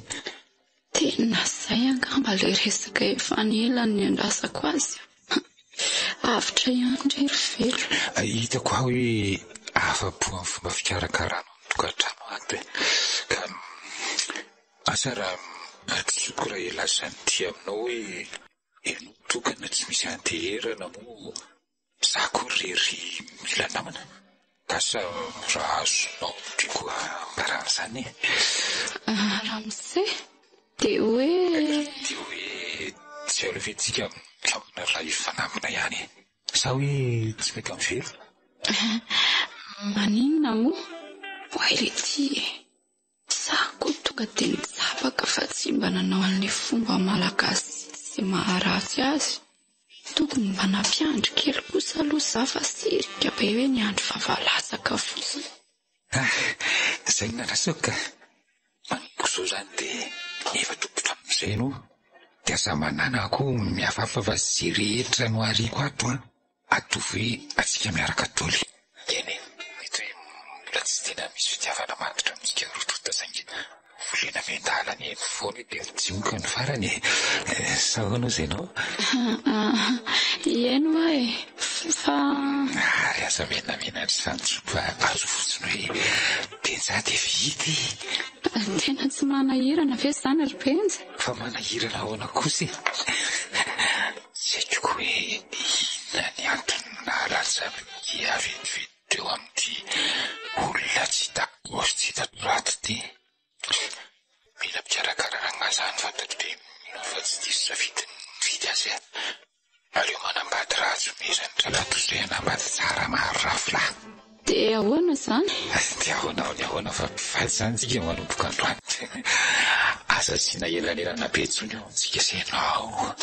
Tena izay angamba ilay resaka efa nela ny andrasako azy. avitra ihany ry velo. Hitako aho hoe afa-po amin'ny fomba fikarakarana tokantrano ato ka asa raha tsoko raha elazany ty aminao hoe eno tokana tsy misy anteherana mo za koa rery mila namana kasa raha azonao tiako ambaran'izany raha misy dia hoe tsy alefetsika amina raha ifanamina ihany sa hoe tsy mety amivelo maninona moa hoaile ty za koa tonga dia nitsapaka fa tsy mba nanao an'ilay fomba malagasy sy maharatsy azy tokony mba nampiandry kely kosa aloha za fa sirika be hoe ny andro vavalatsaka fotsiny zay nanasoka manoko zao zany dia efa tokotra amin'izay no dia aza manana koa miafafa fa zay rehetra no ariako ato atovy hoe atsika miaraka toly eny mety hoe mbola tsy tena misy fitiavana mantitra amintsika rotota saingy volena vendalany foana dia mitsingoka ny farany sahoana izay nao eno ae fa ary aza menamenatra izany tsopa azo fotsiny hoe benja dia vity tena tsy manahirana ve zany ry benja fa manahirana ahoana kosa tsy haiko hoe inona ny antony nahalatsa avy teo amin'ity olona tsy hitako tsy hitako raty ty mila mpikarakarana zany fantako dia fa tsy diso safidiny vidy azy aleo manambady ratsy mezany tralato izay anambady tsara maro rafila dia ahoana zany dia ahoana fa mpifaly zany tsika manomboka androany asa sina elanelana be tsony eo antsika senao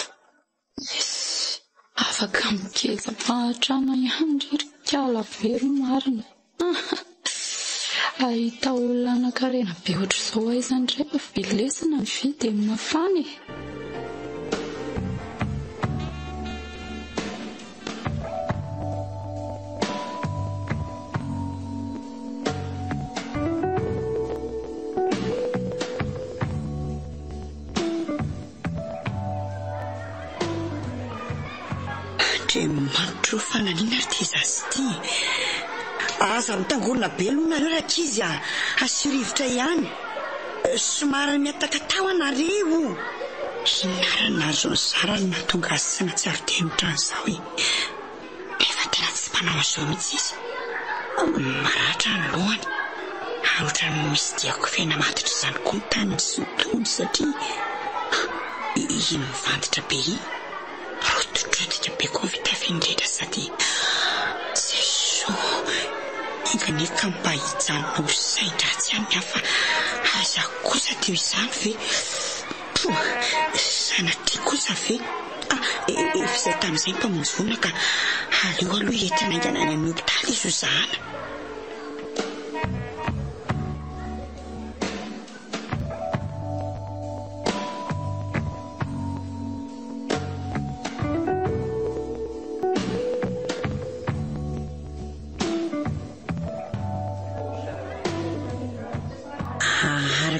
afaka mikeza mahatrana ihany ry kala velo marina ahita olona anankarena be ohatr'izao aizany rehefa vilesina ny vidy amin'ny mafany Matro fananina ry ty zasy ty aza mitangorona be aloha nareo rakizy asirivotra ihany somary miatakatao anareo hinaranazo ny zarany nahatonga azy sy natsiavytemotra an'izao efa tena tsy manao azao mihitsy izy maratra ny lohany ary ohatra ny misy diako fena matitra izany koa ny tany sy tony satria ino mivantitra be rototrotika be koa vitafindrehitra sady jeso inganeka mba hijanonao saindra tsy any hafa aza kosa teo izany ve sanatria kosa ve efa izay tamin'izay mpamonjy vona ka aleo aloha entina inganany amin'ny hopitaly izy ho zahana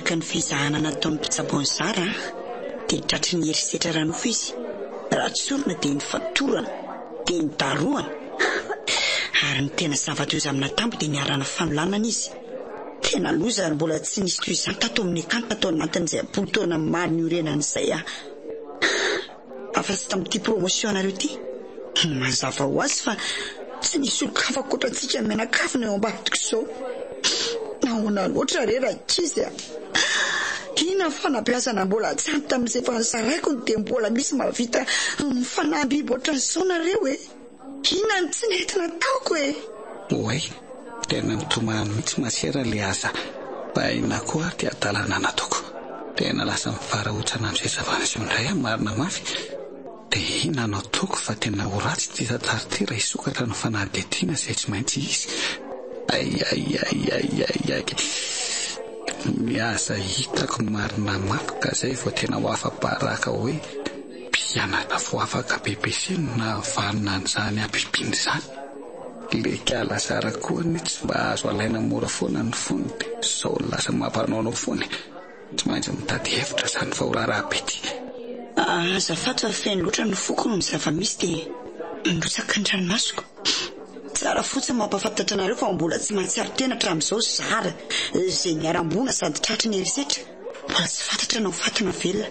araka ny fizahana nataon'ny mpitsabony zara dia tratry ny herisetra ranofo izy raha tsorona dia ny fatorana dia ny daroana ary ny tena zavatra izy amina tambo dia niarana fanolanana izy tena loza ary mbola tsy nisy toy izany tato amin'ny akanta tao anatin'izay apolo-taona maro ny orenan'izay afa tsy tamin'ity promotion anareo ity mazava ho azy fa tsy nisy olo-kafakoatrantsika mianakafina eo ambadiko izao nahoana loatra re rakizy ina fanabeazana mbola tsanty tamin'izay fa nysaraiko ny dia mbola misy mavita mifanambiby ohatran'izao nareo ina ny tsy nentina taoko oay tena mitomany mihitsy masera le asa fa ina koa ty adalana nataoko tena lasa mivarahotsana amin'izay zavanazy indray marina mafy dia ina anao toko fa tena ho ratsy ty tantary ty raha isokatra no fanadetiana izay tsy maintsy izy ay miasa hitako marina mafy ka zay vao tena ho afa-paraka hoe mpianana vo afaka BBC na vanina an'izany ampibiny izany le kala sara koa ny tsy mba azo alaina mora foana ny fony dia zao lasa mampanaonao foany tsy maintsy mitady hevitra zany fa ho raharaha be ty azafato fa feno loatra ny foko no ny zava-misy dia Androtsaka ny ranomasoko. Tsara fotsiny mampafantatra anareo fa mbola tsy mahatsiaro tena hatramin'izao zara izay niarambona sady tratra ny erisetra. Mbola tsy fantatra na ho fatana velona.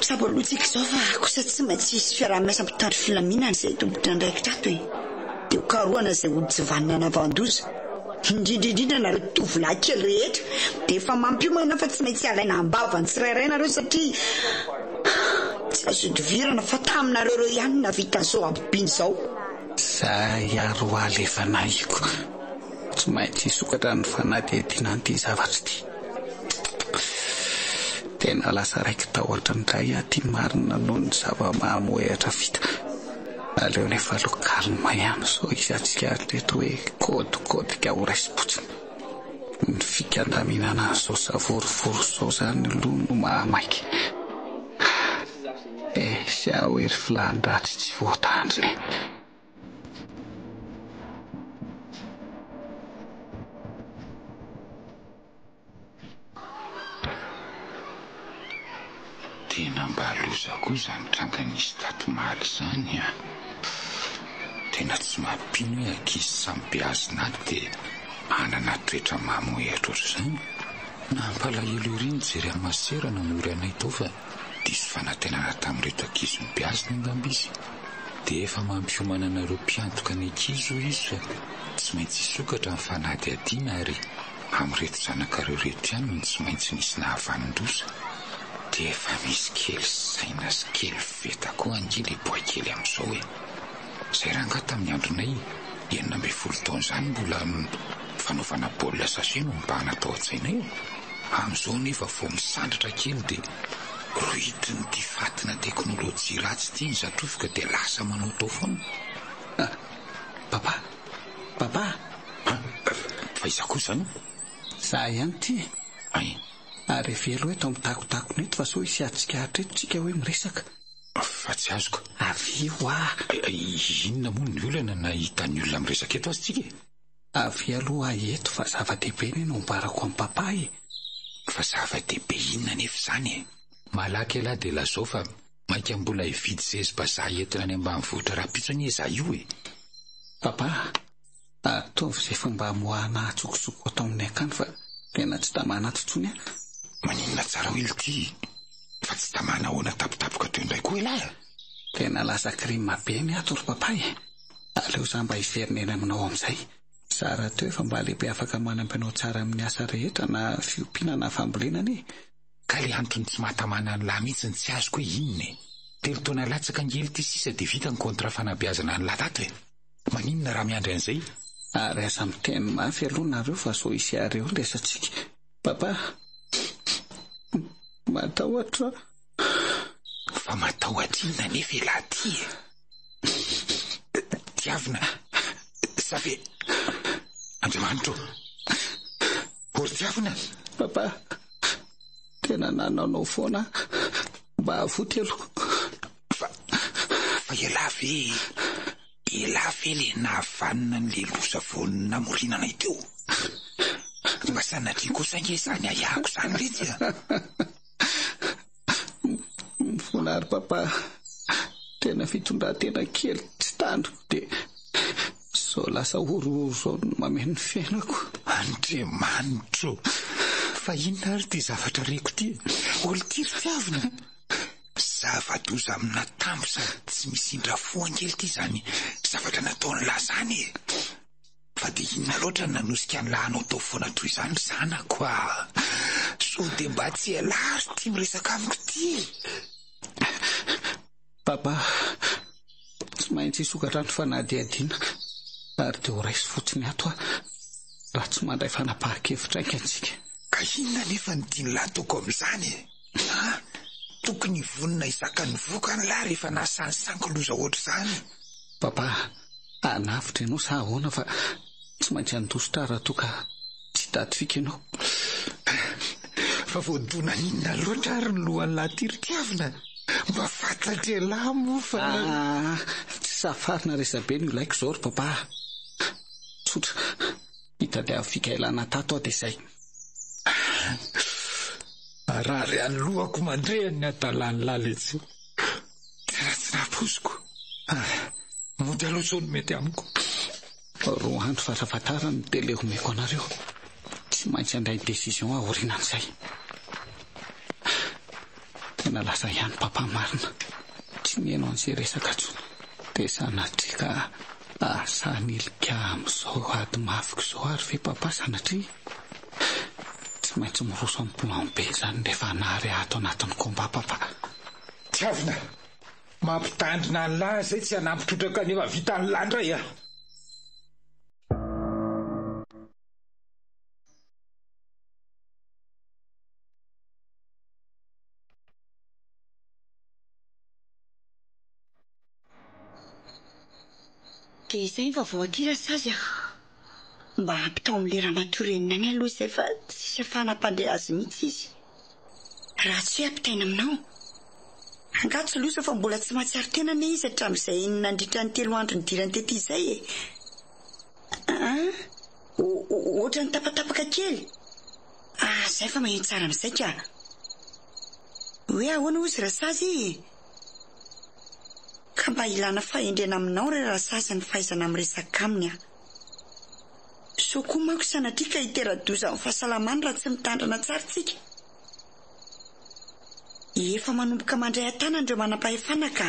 Sabalotsika izao fa kosa tsy maintsy hisy fiaraha-miasa mpitandro filaminana izay tombotra andraikitra ato e. Dia ho karohana izay oditsivanina navandoza. Indrindrindrindra nareo tovolahy kely rehetra dia efa mampiomana fa tsy maintsy alaina ambavany tsirairay nareo satria tsy azo idivirana fa taminareo reo ihany navita izao ampibiny izao. Zay aro alefa nahiko. Tsy maintsy hisokatra ny fanadihadiana an'ity zavatra ity. Tena lasa raiky tahotra indray aty marina noho ny zava-mahamoehatra vita. Aleo nefa aloha kalma ihany so izy atsika reto hoe kôdikôdika ho raisi-potsiny. Ny fikandaminana an'izao savorovoro izao zany aloha no mahamaiky. Sy aho ery filandratsy tsy voatandriny. Tena mba alozako izany tranganisy tatomala izany a. Tena tsy mampino hoe ankizy sampiazina dia anana toetra mamoehatra ohatr'izany. Nampalahelo ery nijery amaserana mory anay tao fa diso fanantenana tamin'ireto ankizy mpiazina angamba izy. Dia efa mampiomana anareo mpiantoka ny ankizy ho izy fa tsy maintsy hisokatra amin'ny fanadihadiana ary amin'ireto zanakareo reto ihany no tsy maintsy nisy nahavanindrosa. Dia efa misy kely saina sy kely veta koa angely boa kely amin'izao hoe izay ranga tamin'ny andronay 19 taona izany mbola fanaovana baolina sase no mibahana tao an-tsainay. Amin'izao nefa vao misandratra kely dia rohitiny ity fatina teknôlôjia ratsy ity ny zatrofoka dia lasa manao tao foana. Papa. Fa iza koa izany? Za ihany ty. Ay. Ary velo hoe tao mitakotako neto fa so hisy atsika hatreto tsika hoe miresaka. Fa tsy azoko. Avy io inona moa ny olana na hitan'ny olona miresaka eto azy tsika? Avy aloha eto fa zava-dehibe ny nombarako amin'ny papa e. Fa zava-dehibe inona nefa izany e? Malaky elahy dia lazao fa mainka mbola hividy sezy-bazaha entina any ambanivohitra raha-pitsony iza io e. Papa, ataovy izay fomba moahana atsokosoko atao amin'ny akany fa tena tsy tamana totsony a. Maninona tsara ho ity fa tsy tamana ahoana tapitapoka toy indray koa elahy. Tena lasa krima be ny ato ry papa e. Aleo za mba hiverinena aminao amin'izay. Tsara teo efa mba lehibe afaka manampianao tsara amin'ny asa rehetra na fiompiana na fambolenana e. Ka le antony tsy mahatamana ny lahy mihitsy tsy azoko hoe inona e. 3 taona latsaka angely ty sisa dia vita ny kontra fanabeazana ny latato e. Maninona raha miandry an'izay? Ary aza miteny mafy aloha nareo fa so isy areo nresantsika. Papa, matahotra. Fa matahotra inona nefa elahy ty e? Tiavina, savy Andriamanitro, ory tiavina. Papa, tena nananao foana mba havoty aloha. Fa elahy ve le nahavanina ny le losa vao namorinana teo. Mba sanatria kosa nge izany ayako izany retsy a. Mifona ary papa, tena fitondran-tena kely tsy tandro dia so lasa oro zao mameno ny fiainako. Andriamanitro, fa inona ary ty zavatra reko ty? Olo ty ry tiavina. Zava-doza amina tambo sady tsy misindra fo angely ty zany zavatra nataony lahy zany e. Fa dia inona loatra nanosika ny lahy anao tao foana toy izany zanako a. So dia mba tsy elahy ty miresaka amiko ty. Papa, tsy maintsy hisokatra ny fanadihadiana ary dia ho raisy fotsiny ato a raha tsy mandray fanapahan-kevitra aika antsika. Ka inona nefa ny tiany lahy ataoko amin'izany e? Tokony vonina izaka ny voka ny lahy rehefa nasany sankoloza ohatr' izany. Papa, anavitra ianao sa ahoana fa tsy maintsy andositra raha toa ka tsy tatifika ianao. Fa voadona inona loatra ary ny lohan'ny lahy ty ry tiavina? Mba fantatra elahy moa fa tsy safarina resabe no ilaiko izao ry papa. Tsotra, hitady fikailana tato aho dia izay. Arary any lohako mandrehany ny atalan'ny lahy letsy. Tena tsy napoziko. mody alohatsony mety amiko. Roa andro farafatarany tele homeko anareo, tsy maintsy andray décision aorinan'izay. Tena lasa ihany papa marina, tsy mihaino an'izay resaka tsony. Dia sanatrika asanilika amin'izao ady mafiko izao ary ve papa sanatria? Tsy maintsy miroso amin'ny plan B zany rehefa nahary ato anatin'ny komba papa. Tiavina, mampitandrina ny lahy izay tsy hanampitrotraka nefa vita ny landray a. Dia izay vaovao aty Rasazy a. Mba ampitao amin'ny lera matorenina any aloha izay fa tsisy afanam-pandeha azy mihitsy izy. Raha tsy hoe ampitaina aminao, angatsy losa fa mbola tsy mahatsiaro tena ne izy hatramin'izay nandritra ny 3 andro nidirany tety izay e. Ohatra ny tapatapaka kely. Izay fa maheno tsara amin'izay ka. Hoe ahoana ozy Rasazy? Ka mba ilana fahendrena aminao ry Rasazy ny fahaizana miresaka aminy a. So koa manko sanatrika hitera-doza amin'ny fahasalamana raha tsy mitandrina tsara tsika. Efa manomboka mandray an-tana andreo manam-pahefana ka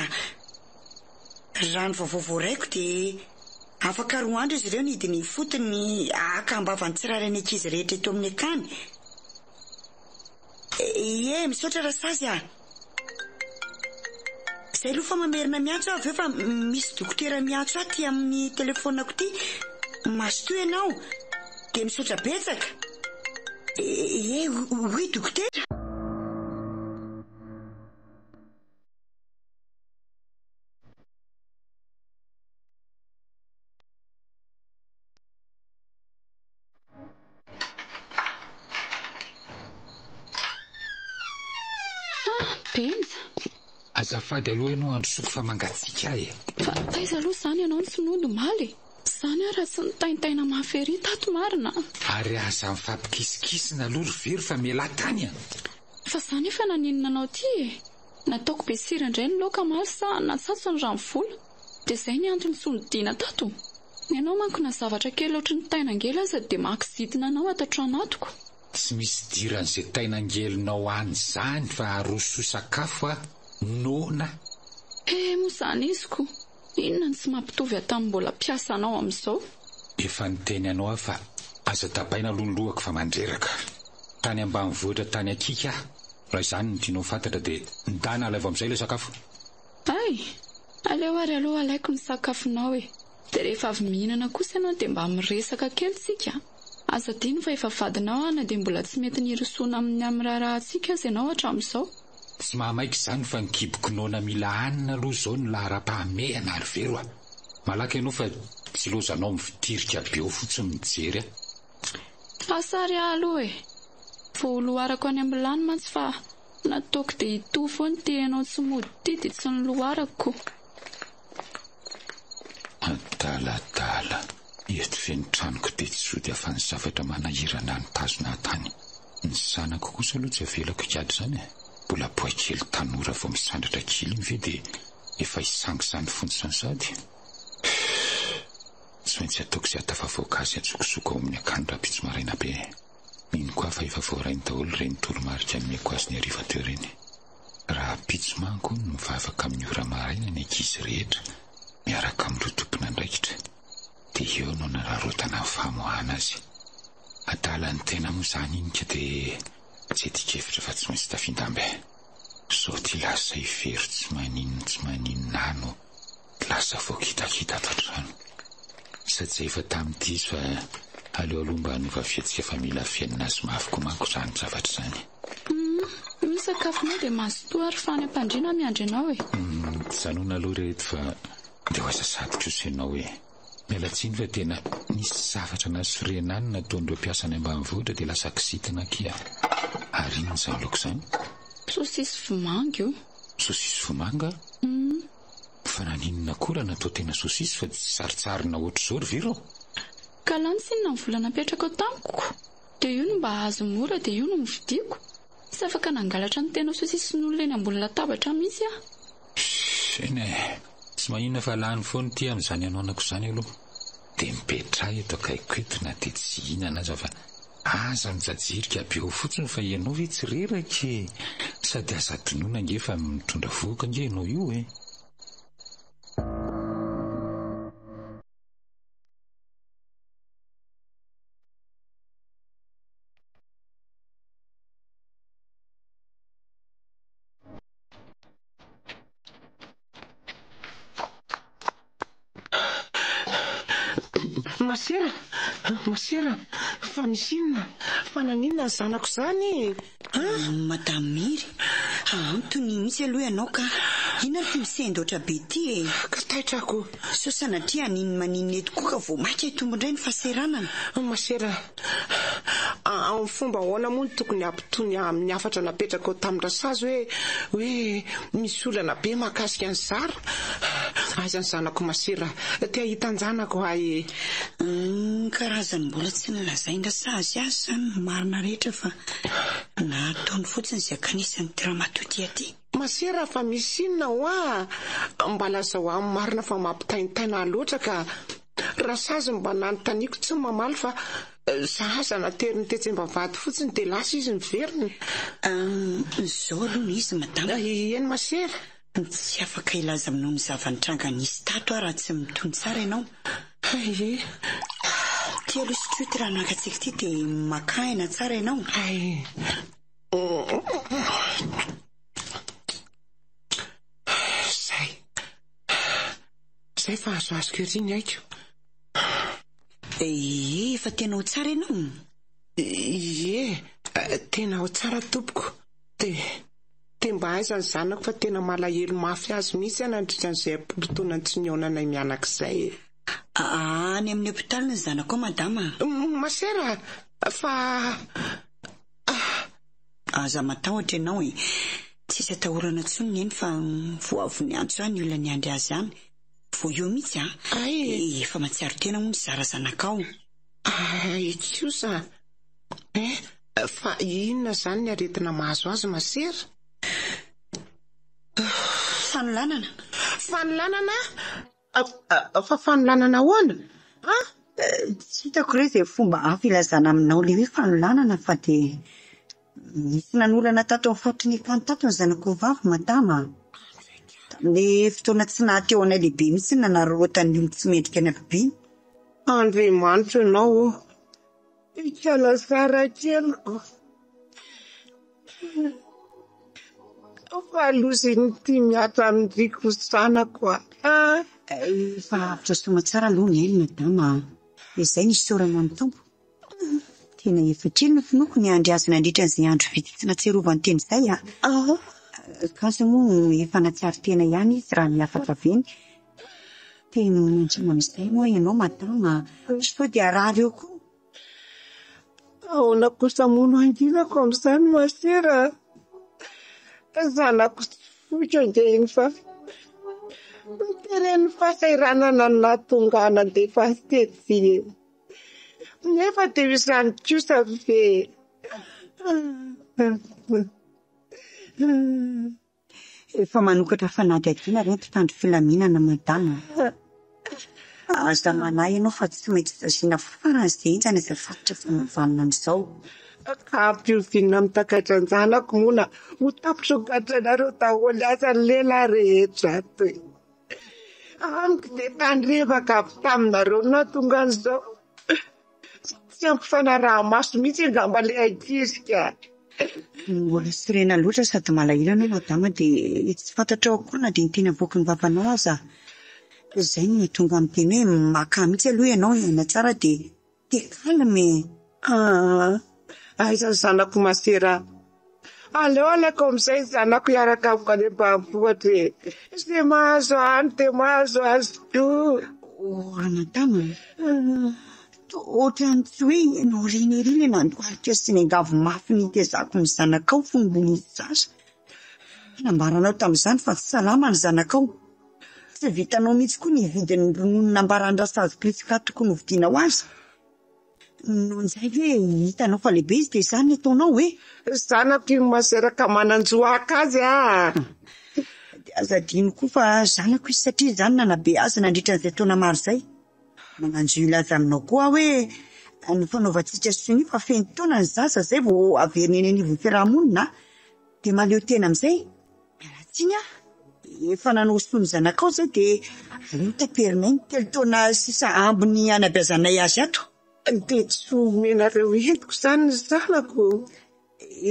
raha ny vaovao voaraiko dia afaka 2 andro izy ireo nidiny fotony akambavany tsirairay ny ankizy rehetra eto amin'ny akany. Misaotra Rasazy a. Izay aloha fa mamerina miantso avy eo fa misy dokotera miantso aty amin'ny telefonako ity. Masotoa ianao dia misaotra betsaka. Oui dokotera. Benja, azafady aloha ianao androsoko fa mangatsiaka e. Fa izy aloha izany ianao ny sinodo maly. Izany raha tsy nitaintaina mahafery tato marina. Ary aza mifampikisikisina aloha ry very fa miala tany a. Fa izany efa naninona anao ty e. Nataoko be sira indray ny laoka maly sa natsatso ny rano vola. Dia izay ny antony sondiana tato. Ianao manko na zavatra kely ohatry ny tainangely aza dia mankizidina anao ato an-tranatoko. Tsy misy diran'izay tainangelinao any izany fa aroso sakafo a. Nona. Moa izany iziko. Inona tsy mampitovy atamin'ny mbola piasanao amin'izao? Efa niteny anao fa aza tapaina lohaka fa mandreraka. Tany ambanivohitra tany akika. Raha izany no tianao fantatra dia ndana alaivo amin'izay ilay sakafo. Aleo ary aloha alaiko ny sakafonao e. Dia rehefa avy mihinana kosa ianao dia mba miresaka kely tsika. Aza dino fa efa vadinao na dia mbola tsy mety nirosoana amin'ny raharahantsika aza ianao hatramin'izao. Tsy mahamaika izany fa nikibokinona mila hanina aloha izao ny lahara-pahamehana ary vero a. Malaka ianao fa tsy lozanao mifitirika be ao fotsiny mijery a. Asary aloha e. Voaloharako any amin'ny lany mantsy fa nataoko dia hitohy foana ty ianao tsy mody ty dia tsy niloharako. Adaladala. Eto feno tranoko dia tsy sody afa ny zavatra manahirana ny tazona tany. Ny sanako kosa aloha tsy avelako kiady izany e. Mbola poakely tanora vao misandratra kely iny ve dia efa isangisany fontsany sady. Tsy maintsy ataoko izay atafavoaka azy atsokosoko ao amin'ny akany raha pitsy maraina be. Iny koa fa efa voarainy daholo ireny toromarika nomeko azy ny hariva teo ireny. Raha pitsy manko no mivavaka amin'ny ora maraina ny ankizy rehetra miaraka amin'ireo tompona andraikitra. Dia eo no nararotana ny famoahana azy. Adala ny tena moa izany inika dia tsy etikevitra fa tsy maintsy tafindambe. Sao ty lasa ivery tsy maninona no lasa voakitakita ato an-trano. Satria efa tamin'ity izy fa aleo aloha mba hanova fiatsika fa mila fiainana azy mafiko manko izany zavatra izany. Misy sakafonao dia mazotoa ary fa any am-pandriana miandry anao e. Sanoana aloha rehetra fa dia ho aza sady kosa ianao e. Miala tsiny fa tena nisy zavatra nasorenany nataon'ireo mpiasa any ambanivohitra dia lasa kisitana kia. Ary inona izany laoka izany? Sosisy vomanga io. Sosisy vomanga? Fa naninona koa raha natao tena sosisy fa tsy saritsarina ohatr'izao ry vero? Ka lany sinona ny vola napetraka ao tamiko. Dia io no mba azo mora dia io no mividiako. Tsy afaka nangalatra ny tena sosisy n'olona eny ambony latabatra mihitsy a. Eny e, tsy Tsy mahina fa lany foana ty amin'izany anaonako izany aloha. Dia mipetraha eto akaiko eto na dia tsy hihinana aza fa aza mijajirika be eo fotsiny fa ianao ve tsy reraka e. Sady aza donoina nge fa mitondra vohoka nge ianao io e. Masera, fa misy inona? Fa naninona ny zanako izany? Madame Miry, antony misy aloha ianao ka inona no misendo oatra be ty e? Ka taitrako. So sanatria aniny maninona eto koa ka vao maika itombondray ny fahaseranana. Masera, amin'ny fomba ahoana moa no tokony hampitony amin'ny hafatra napetraka ao tamin'ny rasazy hoe misy olana be mahakasika ny Zara? Aiza ny zanako Masera? Tia hitanjanako ahy. Karazany mbola tsy nilazaina sazy azy zany no marina rehetra fa nataony fotsiny izay akanisany dramaturgie aty. Masera, fa misy inona ho mba lazao amin'ny marina fa mampitaintaina loatra ka rasazy mba nanontaniako tsy mamaly fa zaza nateriny tetsem-bavady fotsiny dia lasa izy miveriny. Zao aloha izy madama. Eny Masera? Tsy afaka ilaza aminao ny zavanitranga nisy tato raha tsy mitony tsara ianao. Ty aloha sy troty raha nakatsika ty dia makaina tsara ianao. Zay fa azoazoko eriny aiko. Fa tena ho tsara ianao? Tena ho tsara tompoko. Dia mba aiza ny zanako fa tena malahelo mafy azy mihitsy nandritra an'izay ampotoana tsy niaonanay mianak'izay. Any amin'ny hôpitaly ny zanako ao madama? Masera, fa aza matahotra ianao e. Tsisy atahorana tsony eny fa vao avy ny antso any olona ny andry azy any. Vao eo mihitsy efa matsiaro tena moa ny Zara zanakao. Kosa. Fa inona zany ny aretina mahazo azy Masera? Fanolanana. Fanolanana? Fa fanolanana ahoana? Tsy hitako hoe izay fomba hafa ilazana aminao ilay hoe fanolanana fa dia misy nanolana tato amin'ny faotry ny akany tato ny zanako vavy madama. Tamin'ny fotoana tsy nahateo anay lehibe mihitsy nanarotany olo tsy mendrika ny akobiany. Andriamanitra ianao, ikala Zara keliko. Fa loziny ty miatra amin'driko zanako fa avitra soma tsara aloha ny ainy madama. Izay ny sorana amin'ny tompo. Tena efatrino ny finoko ny andry azy nandritra an'izay andro vita tsy natserovany teny izay Kasa moa efa natsiaro tena ihany izy raha miafaka veny. Tena mantsima amin'izay moa ianao madama. Sao dia arary eo koa. Ahoana kosa moa no anginako amin'izany Masera? Zanako tsy foika angeiny fa mitereny fahasahiranana no nahatonga dia fa tetsy. Nefa dia izany kosa ve? Efa manokatra fanady adina ireny mpitandro filaminana madama. Aza manahy ianao fa tsy maintsy zazina faran'izay intsany izay fatotra fanavanana an'izao. Ka ampiovinina mitakaitra ny zanako moana ho tapitra ho gadranareo daholo aza ny lehilahy rehetra toy. Amiko dia tandrevaka avy taminareo nahatonga an'izao. Tsy ampifanaraha-maso mihitsy angamba ilay ankizy ka. Mbola sirena loatra sady malahelo ianao madama dia tsy fantatra ao koa na dia ny teny avoaka ny vavanao aza. Izay no tonga amin'ny teny hoe maka mihitsy aloha ianao hiaina tsara dia kalme. Aiza ny zanako Masera? Aleolako amin'izay zanako hiaraka amiko any ambanivohitra. Izay mahazo any dia mahazo azy koa. Madama, ohatran'ny tsy hoe ianao reny nandohalika sy ny angavo mafy ny tezako ny zanakao fonon'ny sasa. Nambaranao tamin'izany fa tsy salama ny zanakao. Tsy vitanao mihitsy koa ny vidin'ny ronono nambaran-drasazy Kristika tokony hovidiana ho azy. Noho izay hoe hitanao fa lehibe izy dia izany ataonao hoe zanako iny Masera ka mananjoaka azy dia azadino koa fa zanako izy satria zany nanabe azy nandritra an'izay taona maro izay. Magnanjo ilaza aminao koa hoe ny fanaovantsika sony fa feno taona ny zaza zay vao averina eny anivon'ny fiarahamonina dia maleo tena amin'izay mialatsiny efa nanao sony zanakao zay dia aleo taperinay ny 3 taona sisa ambiny anabeazanay azy ato. Tetsomenareo entiko zany ny zanako.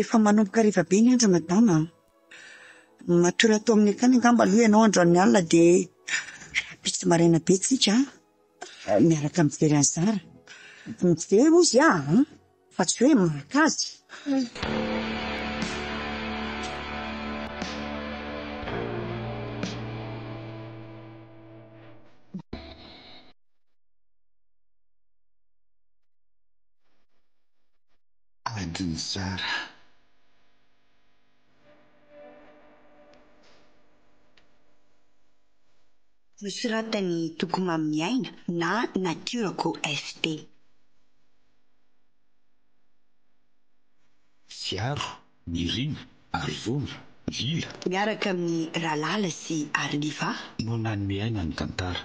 Efa manomboka riva be ny andro madama. Matory atao amin'ny akany angamba aloha ianao androany alina dia rahampitsy maraina be tsika miaraka mijery any Zara. Mijery ozy fa tsy hoe maka azy. Adiny Zara. Nosoratany Tokomamy Miaina na Natiorako FT. Ziaro, Nirina, Arivona, Lila. Miaraka amin'ny Ralala sy Arliva. No nany miaina ny tantara.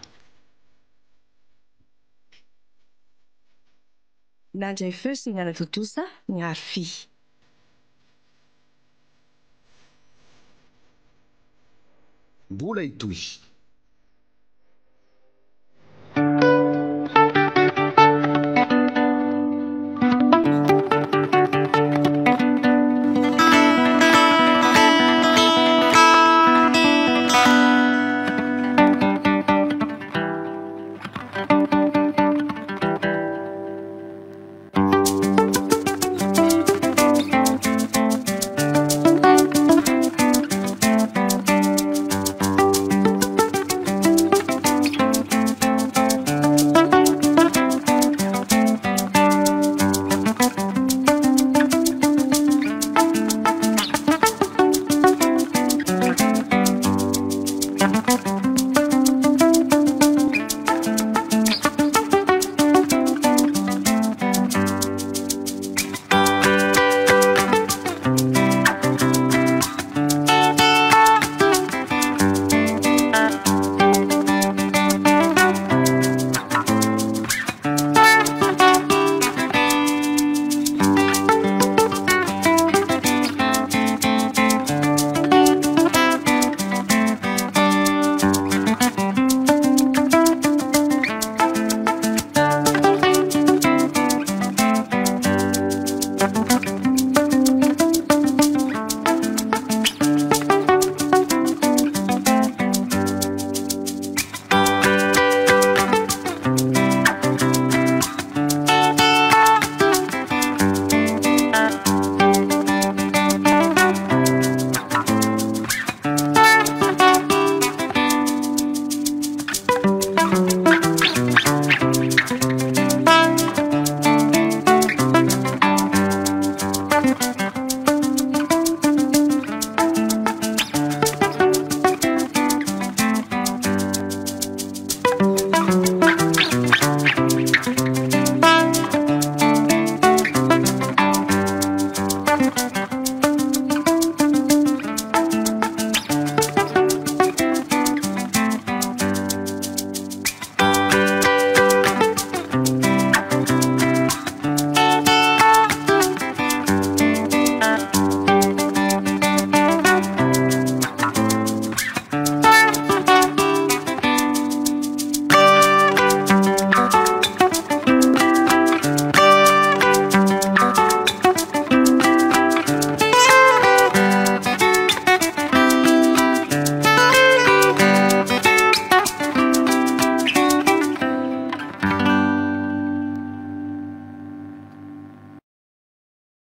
Nandray feo sy nana totosa ny Arfi. Mbola itoy.